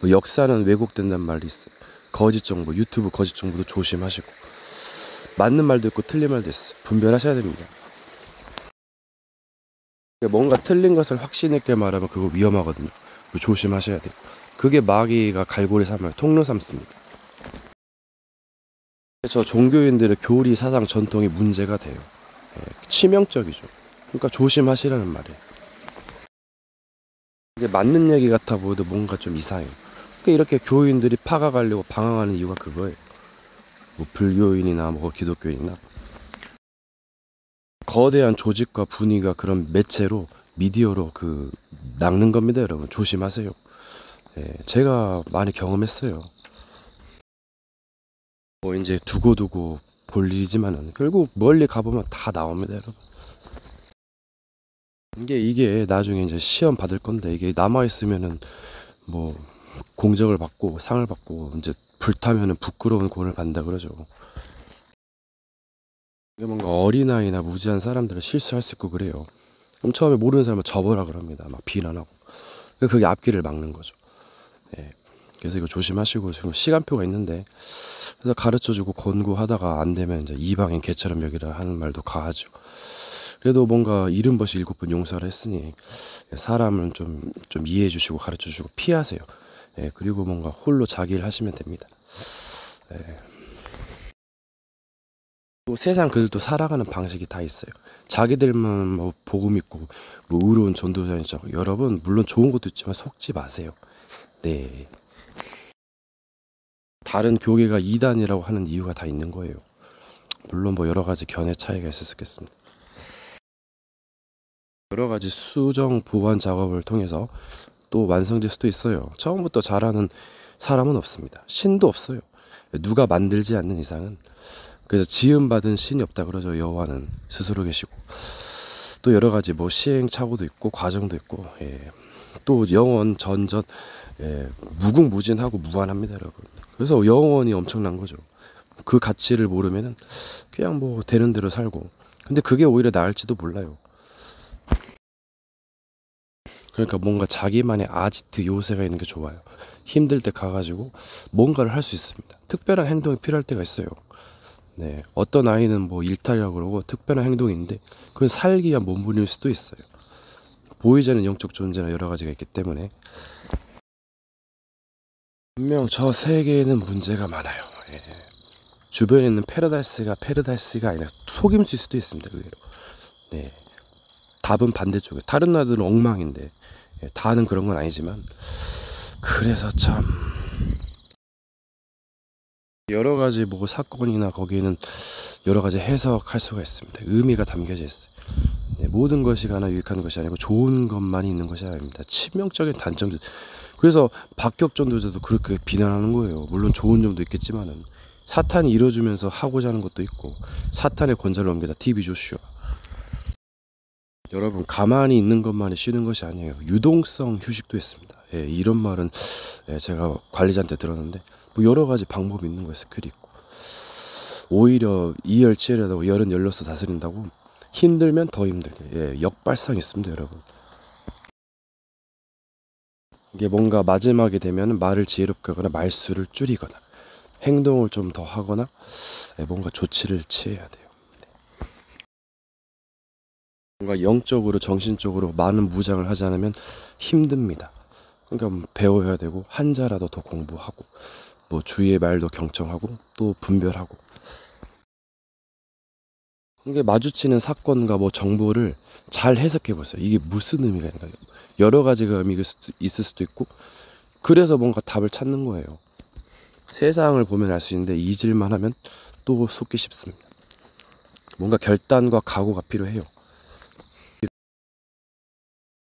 뭐 역사는 왜곡된다는 말이 있어요. 거짓 정보 유튜브 거짓 정보도 조심하시고 맞는 말도 있고 틀린 말도 있어요. 분별하셔야 됩니다. 뭔가 틀린 것을 확신 있게 말하면 그거 위험하거든요. 조심하셔야 돼요. 그게 마귀가 갈고리 삼아요. 통로 삼습니다. 저 종교인들의 교리 사상 전통이 문제가 돼요. 치명적이죠. 그러니까 조심하시라는 말이에요. 이게 맞는 얘기 같아 보여도 뭔가 좀 이상해요. 그러니까 이렇게 교인들이 파가가려고 방황하는 이유가 그거예요. 뭐 불교인이나 뭐 기독교인이나 거대한 조직과 분위기가 그런 매체로 미디어로 낚는 겁니다. 여러분 조심하세요. 제가 많이 경험했어요. 뭐 이제 두고두고 볼 일이지만은 결국 멀리 가보면 다 나옵니다. 여러분 이게 나중에 이제 시험 받을 건데 이게 남아있으면은 뭐 공적을 받고 상을 받고 이제 불타면은 부끄러운 고를 받는다 그러죠. 이게 뭔가 어린아이나 무지한 사람들은 실수할 수 있고 그래요. 그럼 처음에 모르는 사람은 접어라 그럽니다. 막 비난하고. 그게 앞길을 막는 거죠. 그래서 이거 조심하시고 지금 시간표가 있는데 그래서 가르쳐주고 권고하다가 안 되면 이제 이방인 개처럼 여기라 하는 말도 가하죠. 그래도 뭔가 70번씩 7번 용서를 했으니 사람은 좀 이해해 주시고 가르쳐 주시고 피하세요. 그리고 뭔가 홀로 자기 일 하시면 됩니다. 또 세상 그들도 살아가는 방식이 다 있어요. 자기들만 뭐 복음 있고 뭐 의로운 전도자이죠. 여러분 물론 좋은 것도 있지만 속지 마세요. 네. 다른 교계가 이단이라고 하는 이유가 다 있는 거예요. 물론 뭐 여러 가지 견해 차이가 있었겠습니다. 여러 가지 수정 보완 작업을 통해서 또 완성될 수도 있어요. 처음부터 잘하는 사람은 없습니다. 신도 없어요. 누가 만들지 않는 이상은. 그래서 지음받은 신이 없다 그러죠. 여호와는 스스로 계시고 또 여러 가지 뭐 시행착오도 있고 과정도 있고 또 영원 전전 무궁무진하고 무한합니다. 여러분. 그래서 영원이 엄청난 거죠. 그 가치를 모르면은 그냥 뭐 되는 대로 살고 근데 그게 오히려 나을지도 몰라요. 그러니까 뭔가 자기만의 아지트 요새가 있는 게 좋아요. 힘들 때 가가지고 뭔가를 할 수 있습니다. 특별한 행동이 필요할 때가 있어요. 어떤 아이는 뭐 일탈이라고 그러고 특별한 행동인데 그건 살기 위한 몸부림일 수도 있어요. 보이지 않는 영적 존재나 여러 가지가 있기 때문에 분명 저 세계에는 문제가 많아요. 주변에 있는 페르다이스가 아니라 속임수일 수도 있습니다. 의외로. 답은 반대쪽에 다른 나라들은 엉망인데 다는 그런 건 아니지만 그래서 참 여러 가지 뭐 사건이나 거기에는 여러 가지 해석할 수가 있습니다. 의미가 담겨져 있어요. 모든 것이 하나 유익한 것이 아니고 좋은 것만이 있는 것이 아닙니다. 치명적인 단점들. 그래서 박격 전도자도 그렇게 비난하는 거예요. 물론 좋은 점도 있겠지만은 사탄이 이뤄주면서 하고자 하는 것도 있고 사탄의 권세를 옮기다 TV 조슈아. 여러분 가만히 있는 것만이 쉬는 것이 아니에요. 유동성 휴식도 있습니다. 이런 말은 제가 관리자한테 들었는데 뭐 여러 가지 방법이 있는 거예요. 스킬이 있고 오히려 이열치열하다고 열은 열로서 다스린다고 힘들면 더 힘들게 역발상 있습니다. 여러분 이게 뭔가 마지막에 되면 말을 지혜롭게 하거나 말수를 줄이거나 행동을 좀 더 하거나 뭔가 조치를 취해야 돼요. 뭔가 영적으로 정신적으로 많은 무장을 하지 않으면 힘듭니다. 그러니까 배워야 되고 한자라도 더 공부하고 뭐 주위의 말도 경청하고 또 분별하고, 이게 마주치는 사건과 뭐 정보를 잘 해석해 보세요. 이게 무슨 의미가 있나. 여러 가지가 의미가 있을 수도 있고, 그래서 뭔가 답을 찾는 거예요. 세상을 보면 알 수 있는데 잊을만 하면 또 속기 쉽습니다. 뭔가 결단과 각오가 필요해요.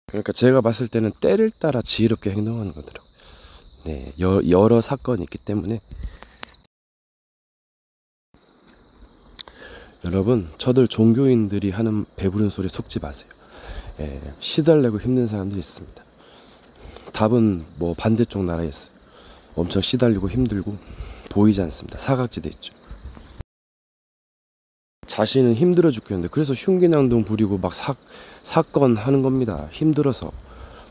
그러니까 제가 봤을 때는 때를 따라 지혜롭게 행동하는 거더라고요. 네, 여러 사건이 있기 때문에. 여러분, 저들 종교인들이 하는 배부른 소리에 속지 마세요. 시달래고 힘든 사람들이 있습니다. 답은 뭐 반대쪽 나라에 있어요. 엄청 시달리고 힘들고 보이지 않습니다. 사각지대 있죠. 자신은 힘들어 죽겠는데 그래서 흉기난동 부리고 막 사건 하는 겁니다. 힘들어서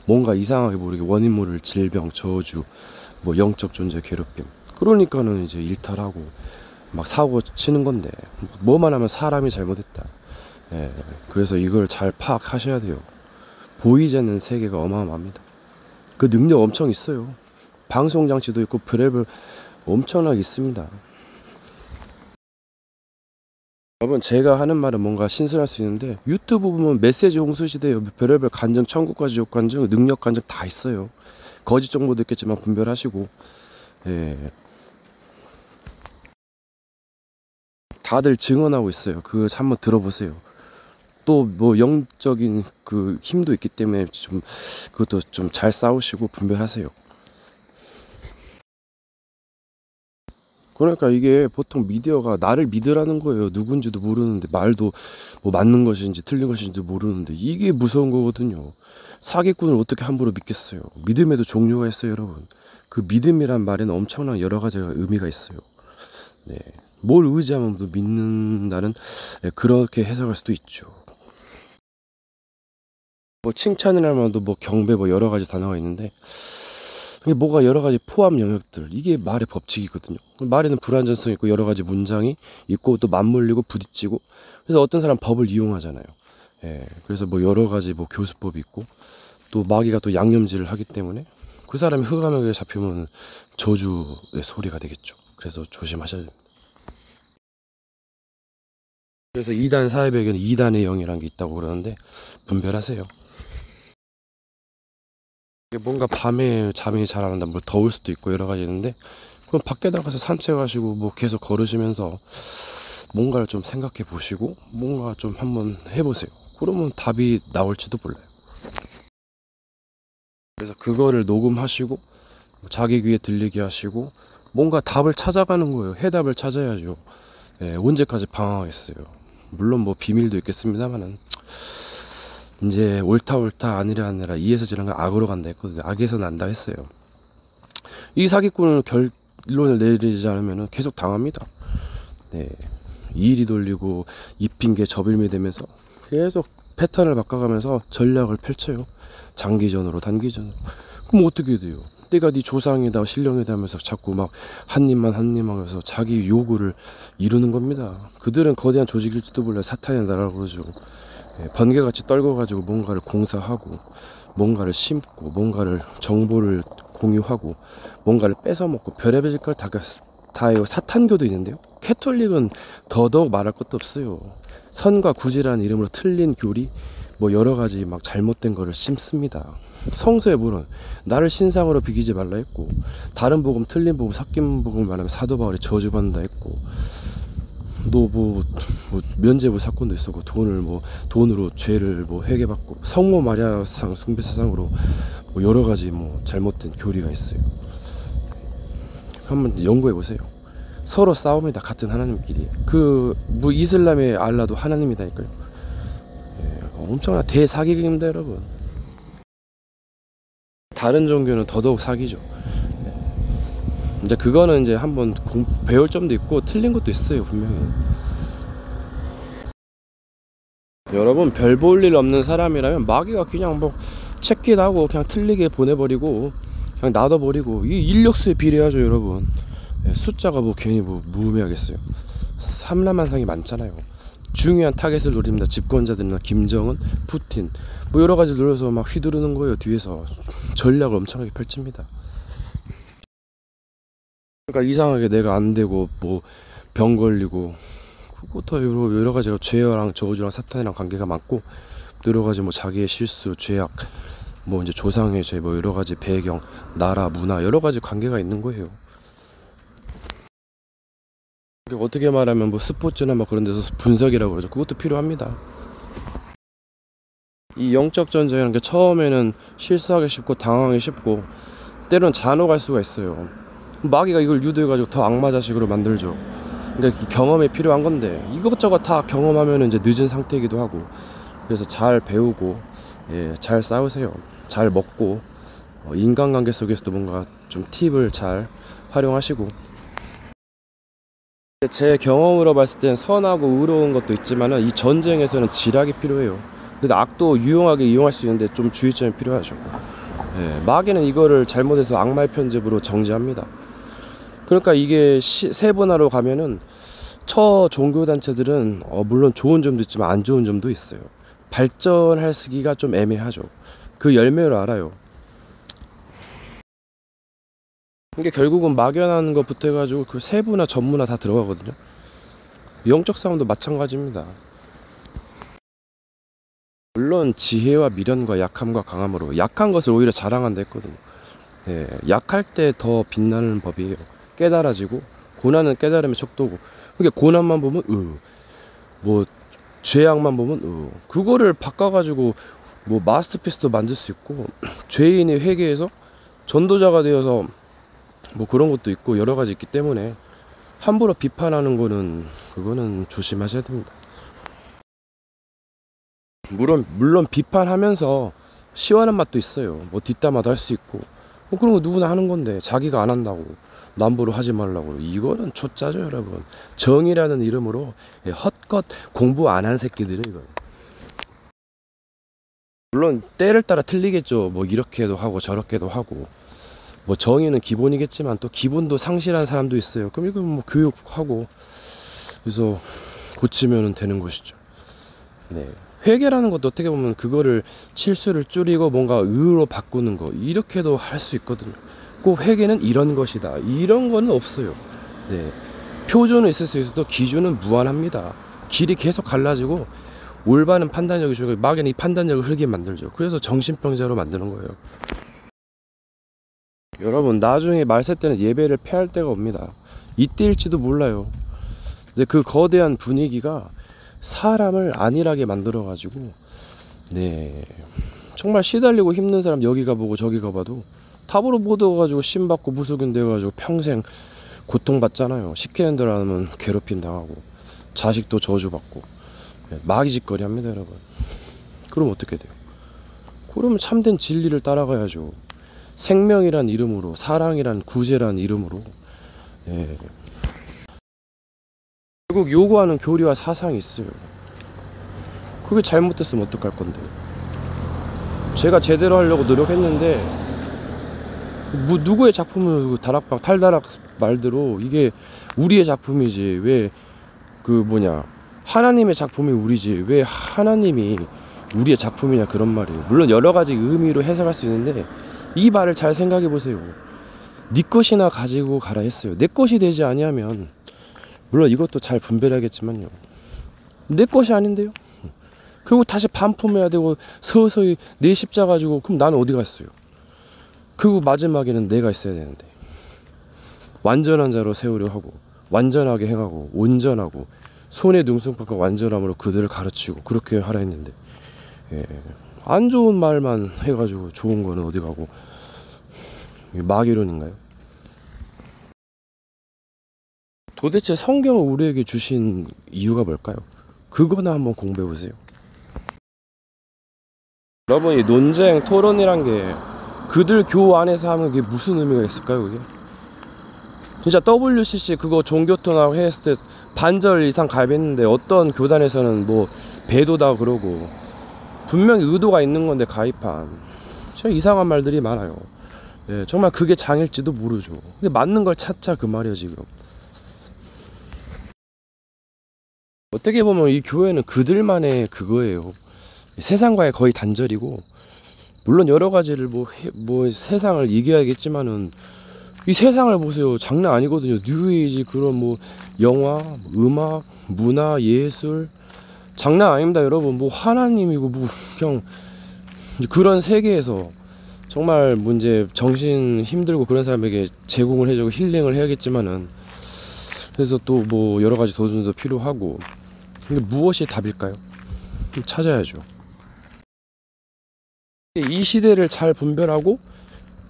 뭔가 이상하게 모르게 원인 모를 질병, 저주, 뭐 영적 존재 괴롭힘. 그러니까는 이제 일탈하고 막 사고 치는 건데, 뭐만 하면 사람이 잘못했다. 그래서 이걸 잘 파악하셔야 돼요. 보이지 않는 세계가 어마어마합니다. 그 능력 엄청 있어요. 방송 장치도 있고 별의별 엄청나게 있습니다. 여러분, 제가 하는 말은 뭔가 신선할 수 있는데 유튜브 보면 메시지 홍수 시대에 별의별 간증, 천국과 지옥 간증, 능력 간증 다 있어요. 거짓 정보도 있겠지만 분별하시고, 다들 증언하고 있어요. 그거 한번 들어보세요. 또 뭐 영적인 그 힘도 있기 때문에 좀 그것도 좀 잘 싸우시고 분별하세요. 그러니까 이게 보통 미디어가 나를 믿으라는 거예요. 누군지도 모르는데, 말도 뭐 맞는 것인지 틀린 것인지 모르는데, 이게 무서운 거거든요. 사기꾼을 어떻게 함부로 믿겠어요. 믿음에도 종류가 있어요, 여러분. 그 믿음이란 말에는 엄청난 여러 가지가 의미가 있어요. 네. 뭘 의지하면 또 믿는다는, 그렇게 해석할 수도 있죠. 뭐 칭찬이라면도 뭐 경배 뭐 여러 가지 단어가 있는데, 이게 뭐가 여러 가지 포함 영역들, 이게 말의 법칙이거든요. 말에는 불완전성이 있고 여러 가지 문장이 있고 또 맞물리고 부딪히고, 그래서 어떤 사람 법을 이용하잖아요. 그래서 뭐 여러 가지 뭐 교수법이 있고, 또 마귀가 또 양념질을 하기 때문에 그 사람이 흑암에게 잡히면 저주의 소리가 되겠죠. 그래서 조심하셔야 됩니다. 그래서 2단 사회벽에는 2단의 영이라는 게 있다고 그러는데 분별하세요. 뭔가 밤에 잠이 잘 안 온다, 뭐 더울 수도 있고 여러 가지 있는데, 그럼 밖에 나가서 산책하시고 뭐 계속 걸으시면서 뭔가를 좀 생각해 보시고 뭔가 좀 한번 해보세요. 그러면 답이 나올지도 몰라요. 그래서 그거를 녹음하시고 자기 귀에 들리게 하시고 뭔가 답을 찾아가는 거예요. 해답을 찾아야죠. 언제까지 방황하겠어요. 물론 뭐 비밀도 있겠습니다만은, 이제 옳다 아니라 이에서 지난 건 악으로 간다 했거든요. 악에서 난다 했어요. 이 사기꾼은 결론을 내리지 않으면 계속 당합니다. 이리 돌리고 이 핑계 저 빌미 되면서 계속 패턴을 바꿔가면서 전략을 펼쳐요. 장기전으로 단기전으로. 그럼 어떻게 돼요? 내가 네 조상이다 신령이다 하면서 자꾸 막 한 입만 하면서 자기 요구를 이루는 겁니다. 그들은 거대한 조직일지도 몰라요. 사탄의 나라라고 그러죠. 번개같이 떨궈가지고 뭔가를 공사하고 뭔가를 심고 뭔가를 정보를 공유하고 뭔가를 뺏어먹고 별의별 걸 다 해요. 사탄교도 있는데요. 캐톨릭은 더더욱 말할 것도 없어요. 선과 구제라는 이름으로 틀린 교리, 뭐 여러 가지 막 잘못된 거를 심습니다. 성서에 보면 나를 신상으로 비기지 말라 했고, 다른 복음, 틀린 복음, 섞인 복음을 말하면 사도 바울이 저주받는다 했고, 또 뭐 면죄부 사건도 있었고, 돈으로 죄를 뭐 회개받고, 성모 마리아상 숭배사상으로 뭐 여러 가지 뭐 잘못된 교리가 있어요. 한번 연구해 보세요. 서로 싸웁니다. 같은 하나님끼리. 뭐 이슬람의 알라도 하나님이다니까요. 엄청난 대사기입니다, 여러분. 다른 종교는 더더욱 사기죠. 이제 그거는 이제 한번 배울 점도 있고 틀린 것도 있어요, 분명히. 여러분, 별 볼 일 없는 사람이라면 마귀가 그냥 뭐 체킷하고 그냥 틀리게 보내버리고 그냥 놔둬버리고, 이 인력수에 비례하죠, 여러분. 숫자가 뭐 괜히 뭐 무의미하겠어요. 삼라만상이 많잖아요. 중요한 타겟을 노립니다. 집권자들이나 김정은, 푸틴 뭐 여러 가지 노려서 막 휘두르는 거예요. 뒤에서 전략을 엄청나게 펼칩니다. 그러니까 이상하게 내가 안 되고 뭐 병 걸리고 그것도 여러 가지가 죄랑 저주랑 사탄이랑 관계가 많고, 여러 가지 뭐 자기의 실수, 죄악, 뭐 이제 조상의 죄, 뭐 여러 가지 배경, 나라, 문화, 여러 가지 관계가 있는 거예요. 어떻게 말하면 뭐 스포츠나 뭐 그런 데서 분석이라고 그러죠. 그것도 필요합니다. 이 영적 전쟁이라는 게 처음에는 실수하기 쉽고 당하기 쉽고 때로는 잔혹할 수가 있어요. 마귀가 이걸 유도해가지고 더 악마 자식으로 만들죠. 그러니까 경험이 필요한 건데 이것저것 다 경험하면 이제 늦은 상태이기도 하고, 그래서 잘 배우고, 예, 잘 싸우세요. 잘 먹고, 인간관계 속에서도 뭔가 좀 팁을 잘 활용하시고. 제 경험으로 봤을 땐 선하고 의로운 것도 있지만은 이 전쟁에서는 지략이 필요해요. 근데 악도 유용하게 이용할 수 있는데 좀 주의점이 필요하죠. 예, 마귀는 이거를 잘못해서 악마의 편집으로 정지합니다. 그러니까 이게 세분화로 가면은 종교단체들은 물론 좋은 점도 있지만 안 좋은 점도 있어요. 발전할 시기가 좀 애매하죠. 그 열매를 알아요. 이게 결국은 막연한 것부터 해가지고 그 세부나 전문화 다 들어가거든요. 영적 싸움도 마찬가지입니다. 물론 지혜와 미련과 약함과 강함으로 약한 것을 오히려 자랑한다 했거든요. 예, 약할 때 더 빛나는 법이에요. 깨달아지고, 고난은 깨달음의 척도고. 그게 고난만 보면 뭐 죄악만 보면 그거를 바꿔가지고 뭐 마스터피스도 만들 수 있고, 죄인의 회개에서 전도자가 되어서 뭐 그런 것도 있고 여러 가지 있기 때문에 함부로 비판하는 거는 그거는 조심하셔야 됩니다. 물론 비판하면서 시원한 맛도 있어요. 뭐 뒷담화도 할 수 있고 뭐 그런 거 누구나 하는 건데, 자기가 안 한다고 남부로 하지 말라고, 이거는 초짜죠 여러분. 정이라는 이름으로 헛것 공부 안 한 새끼들은 이거. 물론 때를 따라 틀리겠죠. 뭐 이렇게도 하고 저렇게도 하고, 뭐 정의는 기본이겠지만 또 기본도 상실한 사람도 있어요. 그럼 이건 뭐 교육하고 그래서 고치면 되는 것이죠. 네. 회개라는 것도 어떻게 보면 그거를 실수를 줄이고 뭔가 의로 바꾸는 거, 이렇게도 할 수 있거든요. 꼭 회개는 이런 것이다, 이런 거는 없어요. 네. 표준은 있을 수 있어도 기준은 무한합니다. 길이 계속 갈라지고 올바른 판단력이 중요해요. 막연히 이 판단력을 흐리게 만들죠. 그래서 정신병자로 만드는 거예요. 여러분, 나중에 말세 때는 예배를 폐할 때가 옵니다. 이때일지도 몰라요. 근데 그 거대한 분위기가 사람을 안일하게 만들어 가지고, 네, 정말 시달리고 힘든 사람 여기 가보고 저기 가봐도 탑으로 못 얻어가지고 신받고 무속인 돼가지고 평생 고통받잖아요. 시키는 대로 하면 괴롭힘 당하고 자식도 저주받고, 네, 마귀짓거리 합니다 여러분. 그럼 어떻게 돼요? 그러면 참된 진리를 따라가야죠. 생명이란 이름으로, 사랑이란 구제란 이름으로. 예. 결국 요구하는 교리와 사상이 있어요. 그게 잘못됐으면 어떡할 건데. 제가 제대로 하려고 노력했는데 뭐 누구의 작품을 다락방 탈다락 말대로 이게 우리의 작품이지 왜 하나님의 작품이 우리지 왜 하나님이 우리의 작품이냐, 그런 말이에요. 물론 여러 가지 의미로 해석할 수 있는데 이 말을 잘 생각해 보세요. 네 것이나 가지고 가라 했어요. 내 것이 되지 아니하면, 물론 이것도 잘 분별하겠지만요, 내 것이 아닌데요. 그리고 다시 반품해야 되고 서서히 내 십자가 가지고, 그럼 나는 어디 갔어요? 그리고 마지막에는 내가 있어야 되는데, 완전한 자로 세우려 하고 완전하게 행하고 온전하고 손에 능숙함과 완전함으로 그들을 가르치고 그렇게 하라 했는데, 예, 안 좋은 말만 해가지고 좋은 거는 어디 가고. 마귀론인가요? 도대체 성경을 우리에게 주신 이유가 뭘까요? 그거나 한번 공부해 보세요. 여러분, 이 논쟁, 토론이란 게 그들 교 안에서 하면 그게 무슨 의미가 있을까요? 그게 진짜 WCC 그거 종교토나 했을 때 반절 이상 가입했는데 어떤 교단에서는 뭐 배도다 그러고, 분명히 의도가 있는 건데 가입한 진짜 이상한 말들이 많아요. 예, 정말 그게 장일지도 모르죠. 근데 맞는 걸 찾자, 그 말이에요 지금. 어떻게 보면 이 교회는 그들만의 그거예요. 세상과의 거의 단절이고, 물론 여러 가지를 뭐 세상을 이겨야겠지만은 이 세상을 보세요. 장난 아니거든요. 뉴에이지 그런 뭐 영화, 음악, 문화, 예술 장난 아닙니다, 여러분. 뭐 하나님이고 뭐 그냥 그런 세계에서 정말 문제 정신 힘들고 그런 사람에게 제공을 해주고 힐링을 해야겠지만은 그래서 또 뭐 여러 가지 도전도 필요하고 근데 무엇이 답일까요? 찾아야죠. 이 시대를 잘 분별하고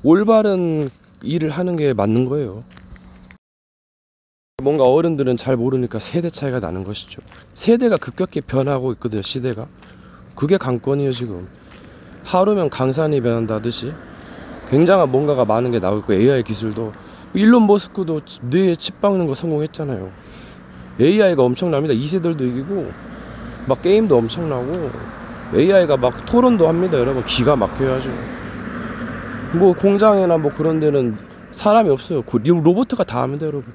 올바른 일을 하는 게 맞는 거예요. 뭔가 어른들은 잘 모르니까 세대 차이가 나는 것이죠. 세대가 급격히 변하고 있거든요, 시대가. 그게 관건이에요, 지금. 하루면 강산이 변한다듯이 굉장한 뭔가가 많은 게 나오고 있고 AI 기술도 일론 머스크도 뇌에 칩 박는 거 성공했잖아요. AI가 엄청납니다. 2세들도 이기고 막 게임도 엄청나고 AI가 막 토론도 합니다, 여러분. 기가 막혀요, 아주. 뭐 공장이나 뭐 그런 데는 사람이 없어요. 로봇가 다 합니다, 여러분.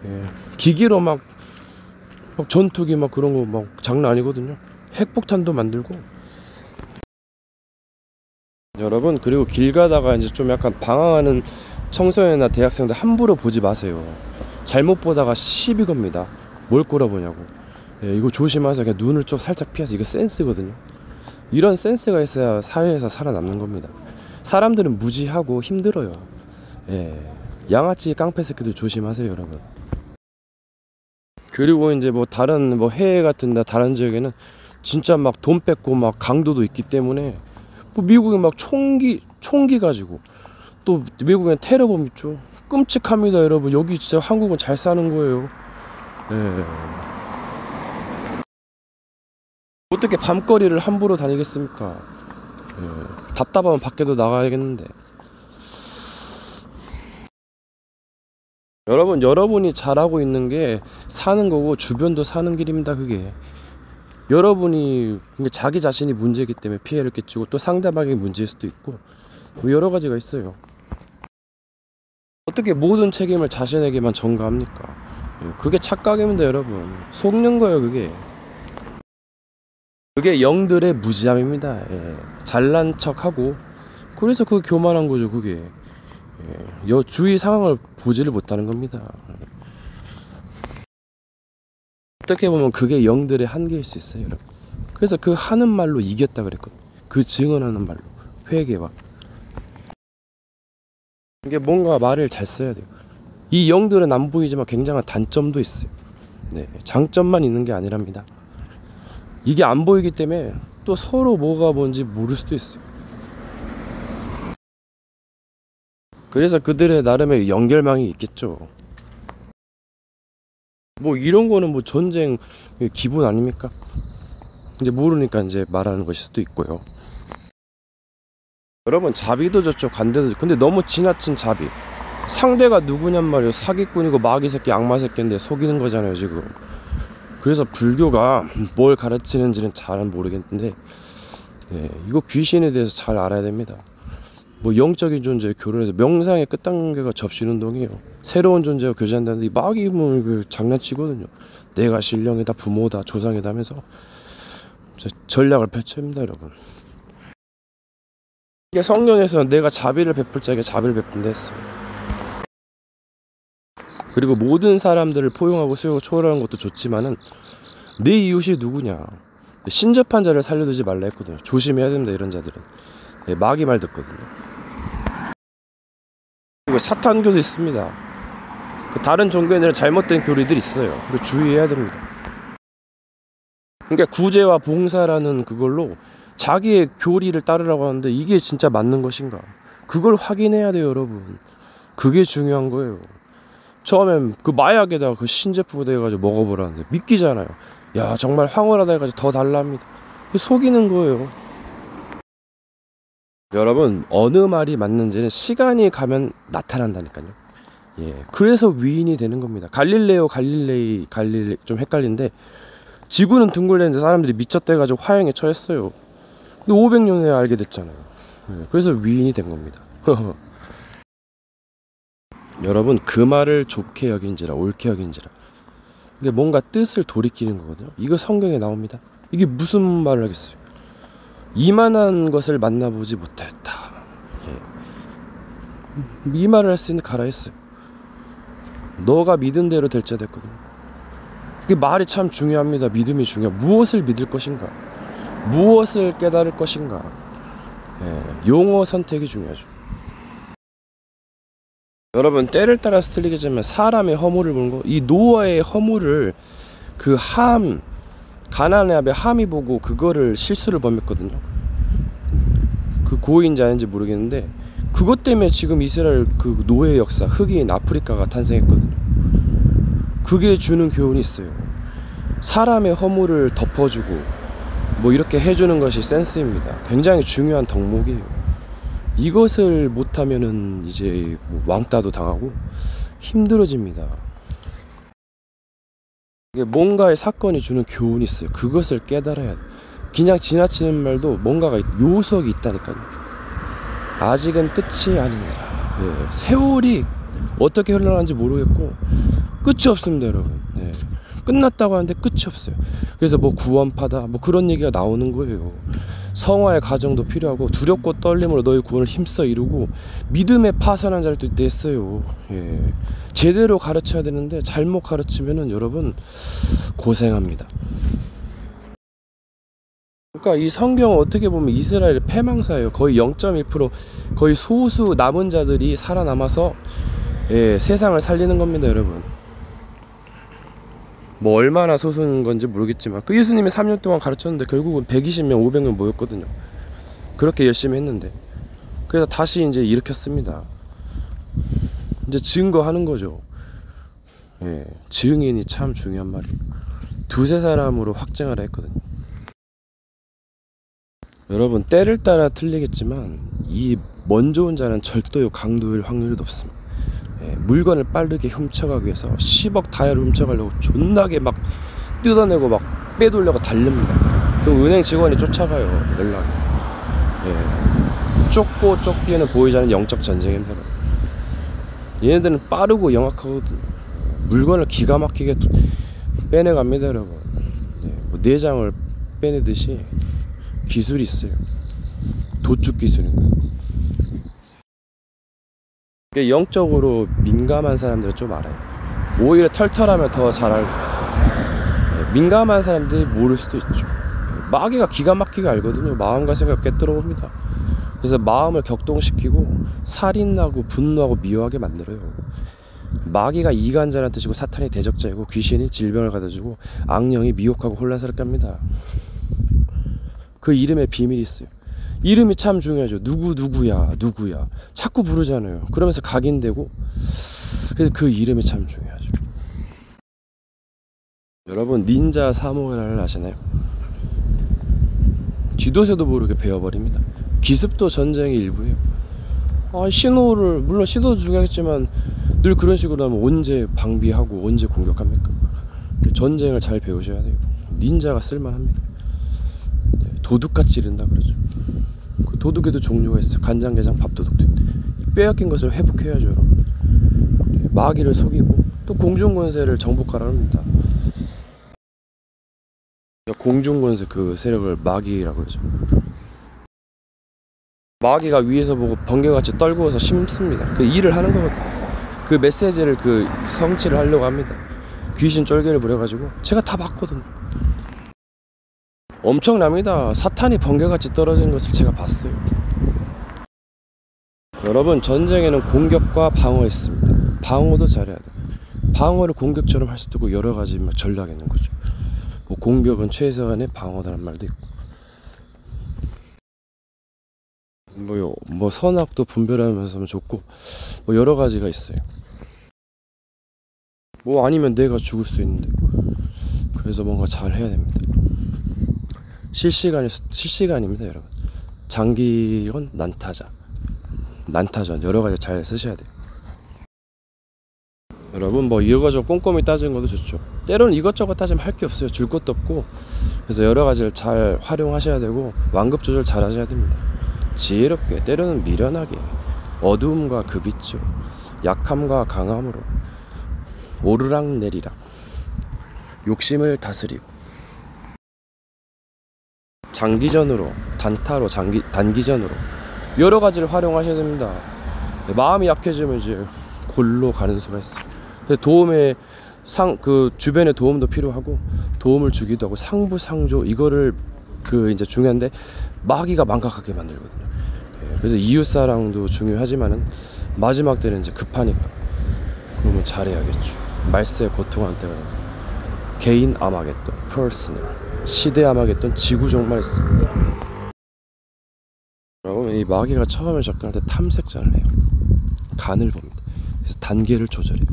예. 기기로 막 전투기 막 그런 거 막 장난 아니거든요. 핵폭탄도 만들고. 여러분, 그리고 길 가다가 이제 좀 약간 방황하는 청소년이나 대학생들 함부로 보지 마세요. 잘못 보다가 시비 겁니다. 뭘 꼬라보냐고. 예, 이거 조심하세요. 그냥 눈을 좀 살짝 피하세요. 이거 센스거든요. 이런 센스가 있어야 사회에서 살아남는 겁니다. 사람들은 무지하고 힘들어요. 예, 양아치 깡패 새끼들 조심하세요, 여러분. 그리고 이제 뭐 다른 뭐 해외 같은 데 다른 지역에는 진짜 막 돈 뺏고 막 강도도 있기 때문에 뭐 미국에 막 총기 가지고 또 미국엔 테러범 있죠. 끔찍합니다, 여러분. 여기 진짜 한국은 잘 사는 거예요. 예. 어떻게 밤거리를 함부로 다니겠습니까? 예. 답답하면 밖에도 나가야겠는데. 여러분이 잘하고 있는 게 사는 거고 주변도 사는 길입니다, 그게. 여러분이 자기 자신이 문제이기 때문에 피해를 끼치고 또 상대방이 문제일 수도 있고 뭐 여러 가지가 있어요. 어떻게 모든 책임을 자신에게만 전가합니까? 예, 그게 착각입니다, 여러분. 속는 거예요, 그게. 그게 영들의 무지함입니다. 예, 잘난 척하고 그래서 그게 교만한 거죠, 그게. 예, 주위 상황을 보지를 못하는 겁니다. 어떻게 보면 그게 영들의 한계일 수 있어요, 여러분. 그래서 그 하는 말로 이겼다 그랬거든요. 그 증언하는 말로 회개와 이게 뭔가 말을 잘 써야 돼요. 이 영들은 안 보이지만 굉장한 단점도 있어요. 네, 장점만 있는 게 아니랍니다. 이게 안 보이기 때문에 또 서로 뭐가 뭔지 모를 수도 있어요. 그래서 그들의 나름의 연결망이 있겠죠. 뭐 이런 거는 뭐 전쟁 기분 아닙니까? 이제 모르니까 이제 말하는 것일 수도 있고요. 여러분, 자비도 좋죠, 관대도 좋죠. 근데 너무 지나친 자비. 상대가 누구냔 말이에요. 사기꾼이고 마귀 새끼, 악마 새끼인데 속이는 거잖아요, 지금. 그래서 불교가 뭘 가르치는지는 잘은 모르겠는데, 예, 이거 귀신에 대해서 잘 알아야 됩니다. 뭐 영적인 존재의 교류를 해서 명상의 끝단계가 접신운동이에요. 새로운 존재와 교제한다는데 이 마귀는 그 장난치거든요. 내가 신령이다, 부모다, 조상이다 하면서 전략을 펼칩니다, 여러분. 이게 성경에서는 내가 자비를 베풀 자에게 자비를 베푼다 했어요. 그리고 모든 사람들을 포용하고 수용하고 초월하는 것도 좋지만은 내 이웃이 누구냐, 신접한 자를 살려두지 말라 했거든요. 조심해야 됩니다, 이런 자들은. 네, 마귀 말 듣거든요. 그리고 사탄교도 있습니다. 그 다른 종교에는 잘못된 교리들이 있어요. 그리고 주의해야 됩니다. 그러니까 구제와 봉사라는 그걸로 자기의 교리를 따르라고 하는데 이게 진짜 맞는 것인가, 그걸 확인해야 돼요, 여러분. 그게 중요한 거예요. 처음엔 그 마약에다가 그 신제품 돼가지고 먹어보라는데 믿기잖아요. 야, 정말 황홀하다 해가지고 더 달랍니다. 속이는 거예요. 여러분, 어느 말이 맞는지는 시간이 가면 나타난다니까요. 예, 그래서 위인이 되는 겁니다. 갈릴레이 좀 헷갈린데, 지구는 둥글렸는데 사람들이 미쳤다 해가지고 화형에 처했어요. 근데 500년 후에 알게 됐잖아요. 예, 그래서 위인이 된 겁니다. 여러분, 그 말을 좋게 여긴지라 옳게 여긴지라, 이게 뭔가 뜻을 돌이키는 거거든요. 이거 성경에 나옵니다. 이게 무슨 말을 하겠어요. 이만한 것을 만나보지 못했다. 예. 이 말을 했으니 가라 했어요. 너가 믿은 대로 될자 됐거든. 그 말이 참 중요합니다. 믿음이 무엇을 믿을 것인가, 무엇을 깨달을 것인가. 용어 선택이 중요하죠. 여러분, 때를 따라서 틀리겠지만 사람의 허물을 보는 거, 이 노아의 허물을 그 가나안의 아벨 함이 보고 그거를 실수를 범했거든요. 그 고의인지 아닌지 모르겠는데 그것 때문에 지금 이스라엘 그 노예 역사, 흑인 아프리카가 탄생했거든요. 그게 주는 교훈이 있어요. 사람의 허물을 덮어주고 뭐 이렇게 해주는 것이 센스입니다. 굉장히 중요한 덕목이에요. 이것을 못하면은 이제 왕따도 당하고 힘들어집니다. 이게 뭔가의 사건이 주는 교훈이 있어요. 그것을 깨달아야 돼. 그냥 지나치는 말도 뭔가가 요석이 있다니까요. 아직은 끝이 아닙니다. 세월이 어떻게 흘러가는지 모르겠고 끝이 없습니다, 여러분. 끝났다고 하는데 끝이 없어요. 그래서 뭐 구원파다 뭐 그런 얘기가 나오는 거예요. 성화의 과정도 필요하고 두렵고 떨림으로 너희 구원을 힘써 이루고 믿음에 파선한 자들도 있어요. 제대로 가르쳐야 되는데 잘못 가르치면은 여러분 고생합니다. 그러니까 이 성경은 어떻게 보면 이스라엘의 패망사예요. 거의 0.1%, 거의 소수 남은 자들이 살아남아서 세상을 살리는 겁니다, 여러분. 뭐 얼마나 소수인 건지 모르겠지만 그 예수님이 3년 동안 가르쳤는데 결국은 120명 500명 모였거든요. 그렇게 열심히 했는데 그래서 다시 이제 일으켰습니다. 이제 증거하는 거죠. 증인이 참 중요한 말이에요. 두세 사람으로 확증하라 했거든요. 여러분, 때를 따라 틀리겠지만 이 먼저 온 자는 절도요 강도일 확률이 높습니다. 물건을 빠르게 훔쳐가기 위해서 10억 다이아를 훔쳐가려고 존나게 막 뜯어내고 막 빼돌려고 달립니다. 그럼 은행 직원이 쫓아가요. 연락이. 쫓고 쫓기에는 보이지 않는 영적 전쟁입니다. 얘네들은 빠르고 영악하거든. 물건을 기가 막히게 빼내갑니다, 여러분. 뭐 내장을 빼내듯이 기술이 있어요. 도축 기술인가요? 영적으로 민감한 사람들은 좀 알아요. 오히려 털털하면 더 잘 알고. 민감한 사람들이 모를 수도 있죠. 마귀가 기가 막히게 알거든요. 마음과 생각 깨뜨려 봅니다. 그래서 마음을 격동시키고 살인하고 분노하고 미워하게 만들어요. 마귀가 이간자라는 뜻이고 사탄이 대적자이고 귀신이 질병을 가져주고 악령이 미혹하고 혼란스럽게 합니다. 그 이름에 비밀이 있어요. 이름이 참 중요하죠. 누구야 자꾸 부르잖아요. 그러면서 각인되고. 그래서 그 이름이 참 중요하죠. 여러분, 닌자 사무라이를 아시나요? 지도새도 모르게 배워버립니다. 기습도 전쟁의 일부예요. 신호를 물론 시도도 중요하겠지만 늘 그런 식으로 하면 언제 방비하고 언제 공격합니까? 전쟁을 잘 배우셔야 돼요. 닌자가 쓸만합니다. 도둑같이 이른다 그러죠. 그 도둑에도 종류가 있어요. 간장게장 밥도둑도. 빼앗긴 것을 회복해야죠, 여러분. 마귀를 속이고 또 공중권세를 정복하라 합니다. 공중권세 그 세력을 마귀라고 그러죠. 마귀가 위에서 보고 번개같이 떨구어서 심습니다. 그 일을 하는 거거든요. 그 메시지를 그 성취를 하려고 합니다. 귀신 쫄개를 부려가지고 제가 다 봤거든요. 엄청납니다. 사탄이 번개같이 떨어지는 것을 제가 봤어요. 여러분, 전쟁에는 공격과 방어 있습니다. 방어도 잘해야 돼요. 방어를 공격처럼 할 수도 있고 여러 가지 전략이 있는 거죠. 뭐 공격은 최소한의 방어라는 말도 있고, 뭐 선악도 분별하면서 하면 좋고, 뭐 여러 가지가 있어요. 뭐 아니면 내가 죽을 수도 있는데, 그래서 뭔가 잘 해야 됩니다. 실시간입니다, 여러분. 장기건 난타전 여러 가지 잘 쓰셔야 돼요. 여러분, 뭐 이거저거 꼼꼼히 따지는 것도 좋죠. 때로는 이것저것 따지면 할 게 없어요. 줄 것도 없고. 그래서 여러 가지를 잘 활용하셔야 되고 완급 조절 잘 하셔야 됩니다. 지혜롭게, 때로는 미련하게, 어두움과 그 빛으로, 약함과 강함으로, 오르락 내리락, 욕심을 다스리고, 장기전으로, 단타로, 단기전으로 여러 가지를 활용하셔야 됩니다. 마음이 약해지면 이제 골로 가는 수가 있어요. 그래서 그 주변에 도움도 필요하고 도움을 주기도 하고 상부상조 이거를 이제 중요한데 마귀가 망각하게 만들거든요. 그래서 이웃사랑도 중요하지만은 마지막 때는 이제 급하니까 그러면 잘해야겠죠. 말세에 고통한 때가 개인 아마겟돈, 퍼스널, 시대 아마겟돈, 지구 종말 있습니다. 그러면 이 마귀가 처음에 접근할 때 탐색전을 해요. 간을 봅니다. 그래서 단계를 조절해요.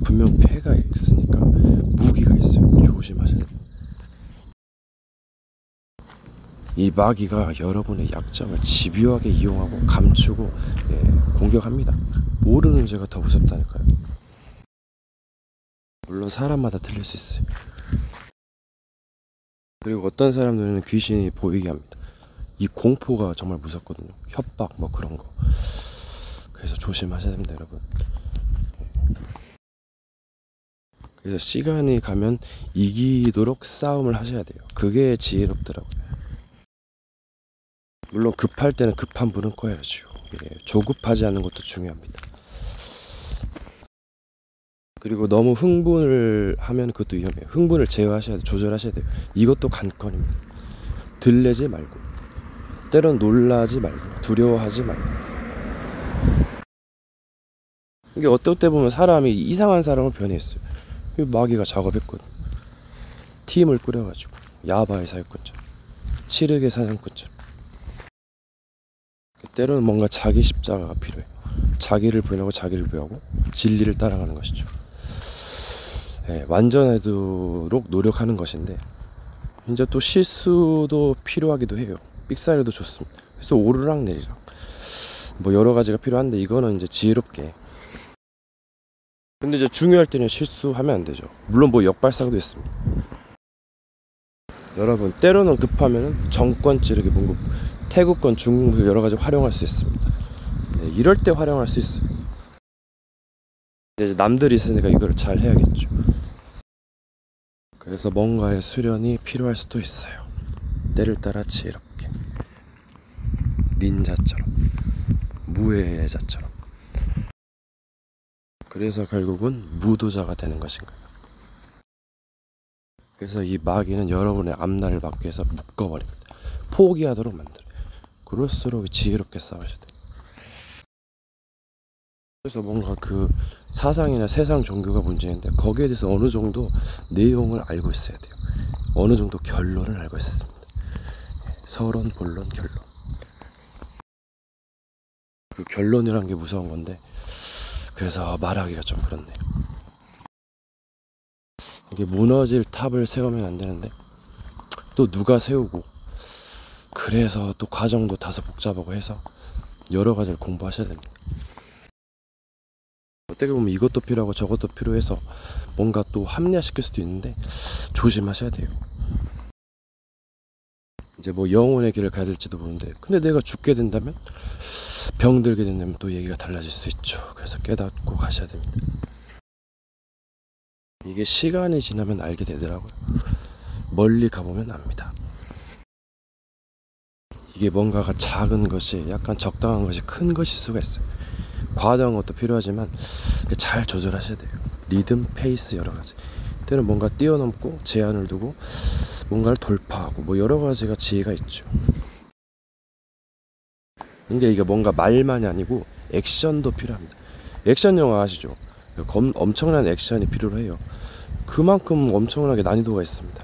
분명 패가 있으니까 무기가 있어요. 조심하셔야 돼요. 이 마귀가 여러분의 약점을 집요하게 이용하고 감추고 공격합니다. 모르는 죄가 더 무섭다니까요. 물론 사람마다 틀릴 수 있어요. 그리고 어떤 사람들은 귀신이 보이게 합니다. 이 공포가 정말 무섭거든요. 협박 뭐 그런 거. 그래서 조심하셔야 됩니다, 여러분. 그래서 시간이 가면 이기도록 싸움을 하셔야 돼요. 그게 지혜롭더라고요. 물론 급할 때는 급한 불은 꺼야죠. 조급하지 않는 것도 중요합니다. 그리고 너무 흥분을 하면 그것도 위험해요. 흥분을 제어하셔야 돼요. 조절하셔야 돼요. 이것도 관건입니다. 들레지 말고, 때론 놀라지 말고, 두려워하지 말고. 이게 어떨 때 보면 사람이 이상한 사람으로 변했어요. 마귀가 작업했거든. 팀을 꾸려가지고 야바의 사육꾼처럼, 칠흑의 사냥꾼처럼. 때로는 뭔가 자기 십자가가 필요해요. 자기를 부인하고 자기를 부여하고 진리를 따라가는 것이죠. 완전하도록 노력하는 것인데 이제 또 실수도 필요하기도 해요. 삑사리도 좋습니다. 그래서 오르락 내리락 뭐 여러 가지가 필요한데 이거는 이제 지혜롭게. 근데 이제 중요할 때는 실수하면 안 되죠. 물론 뭐 역발상도 있습니다. 여러분 때로는 급하면 정권 찌르기, 뭔가 태국권, 중국권 여러 가지 활용할 수 있습니다. 이럴 때 활용할 수 있어요. 근데 이제 남들이 있으니까 이걸 잘 해야겠죠. 그래서 뭔가의 수련이 필요할 수도 있어요. 때를 따라 지혜롭게, 닌자처럼, 무해자처럼. 그래서 결국은 무도자가 되는 것인가요? 그래서 이 마귀는 여러분의 앞날을 막기 위해서 묶어버립니다. 포기하도록 만들어요. 그럴수록 지혜롭게 싸우셔야 돼요. 그래서 뭔가 그 사상이나 세상 종교가 문제인데 거기에 대해서 어느 정도 내용을 알고 있어야 돼요. 어느 정도 결론을 알고 있습니다. 서론, 본론, 결론. 그 결론이란 게 무서운 건데 그래서 말하기가 좀 그렇네요. 이게 무너질 탑을 세우면 안 되는데 또 누가 세우고, 그래서 또 과정도 다소 복잡하고 해서 여러 가지를 공부하셔야 됩니다. 어떻게 보면 이것도 필요하고 저것도 필요해서 뭔가 또 합리화시킬 수도 있는데 조심하셔야 돼요. 이제 뭐 영혼의 길을 가야 될지도 모르는데 근데 내가 죽게 된다면, 병들게 된다면 또 얘기가 달라질 수 있죠. 그래서 깨닫고 가셔야 됩니다. 이게 시간이 지나면 알게 되더라고요. 멀리 가보면 압니다. 이게 뭔가가 작은 것이 약간 적당한 것이 큰 것일 수가 있어요. 과도한 것도 필요하지만 잘 조절하셔야 돼요. 리듬, 페이스 여러 가지. 때는 뭔가 뛰어넘고 제한을 두고 뭔가를 돌파하고 뭐 여러 가지가 지혜가 있죠. 근데 이게 뭔가 말만이 아니고 액션도 필요합니다. 액션 영화 아시죠? 엄청난 액션이 필요로 해요. 그만큼 엄청나게 난이도가 있습니다.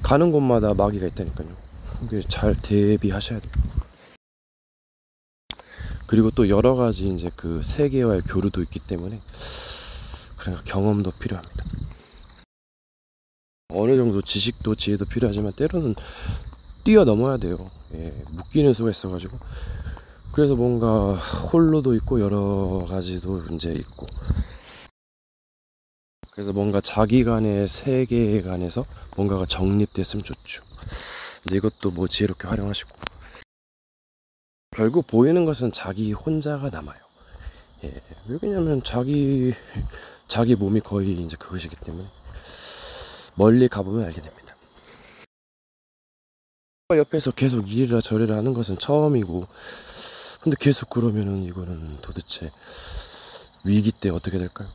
가는 곳마다 마귀가 있다니까요. 그게 잘 대비하셔야 돼요. 그리고 또 여러 가지 이제 그 세계와의 교류도 있기 때문에 그러니까 경험도 필요합니다. 어느 정도 지식도 지혜도 필요하지만 때로는 뛰어넘어야 돼요. 묶이는 수가 있어가지고. 그래서 뭔가 홀로도 있고 여러 가지도 이제 있고. 그래서 뭔가 자기 간의 세계관에서 뭔가가 정립됐으면 좋죠. 이제 이것도 뭐 지혜롭게 활용하시고. 결국 보이는 것은 자기 혼자가 남아요. 왜냐면 자기 몸이 거의 이제 그것이기 때문에 멀리 가보면 알게 됩니다. 옆에서 계속 이리라 저리라 하는 것은 처음이고, 근데 계속 그러면은 이거는 도대체 위기 때 어떻게 될까요?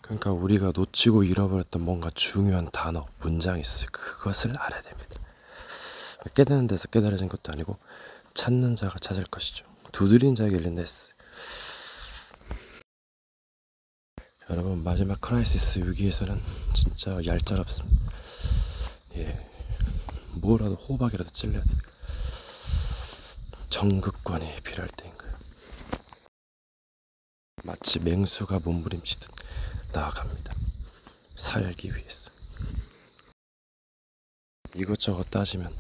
그러니까 우리가 놓치고 잃어버렸던 뭔가 중요한 단어, 문장이 있어요. 그것을 알아야 됩니다. 깨닫는 데서 깨달아진 것도 아니고 찾는 자가 찾을 것이죠. 두드린 자에게 열린다 했어요. 여러분, 마지막 크라이시스 위기에서는 진짜 얄짤없습니다. 예, 뭐라도 호박이라도 찔러야 돼. 정극권이 필요할 때인 거예요. 마치 맹수가 몸부림치듯 나아갑니다. 살기 위해서. 이것저것 따지면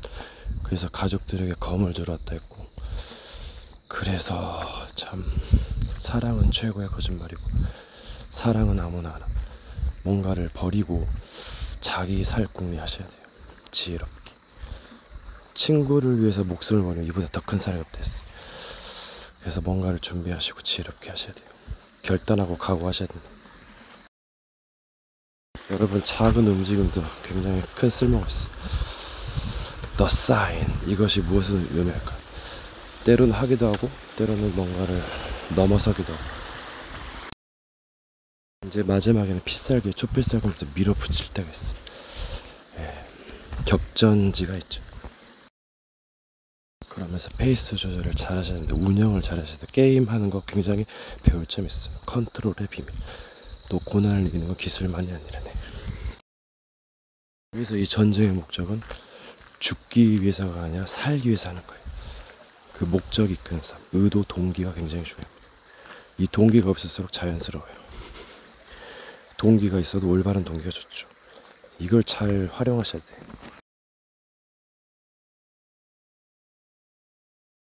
그래서 가족들에게 검을 주러 왔다 했고, 그래서 참 사랑은 최고의 거짓말이고 사랑은 아무나 하나. 뭔가를 버리고 자기 살 궁리하셔야 돼요. 지혜롭게. 친구를 위해서 목숨을 버리면 이보다 더 큰 사랑이 없다 했어요. 그래서 뭔가를 준비하시고 지혜롭게 하셔야 돼요. 결단하고 각오하셔야 됩니다. 여러분, 작은 움직임도 굉장히 큰 쓸모가 있어요. The sign, 이것이 무엇을 의미할까? 때로는 하기도 하고 때로는 뭔가를 넘어서기도 하고. 이제 마지막에는 필살기에 촛불살검에서 밀어붙일 때가 있어요. 예, 격전지가 있죠. 그러면서 페이스 조절을 잘 하셔야 되는데, 운영을 잘 하셔야 돼요. 게임하는 거 굉장히 배울 점이 있어요. 컨트롤의 비밀. 또 고난을 이기는 건 기술만이 아니라네. 그래서 이 전쟁의 목적은 죽기 위해서가 아니라 살기 위해서 하는 거예요. 그 목적이 이끄는 삶, 의도, 동기가 굉장히 중요합니다. 이 동기가 없을수록 자연스러워요. 동기가 있어도 올바른 동기가 좋죠. 이걸 잘 활용하셔야 돼요.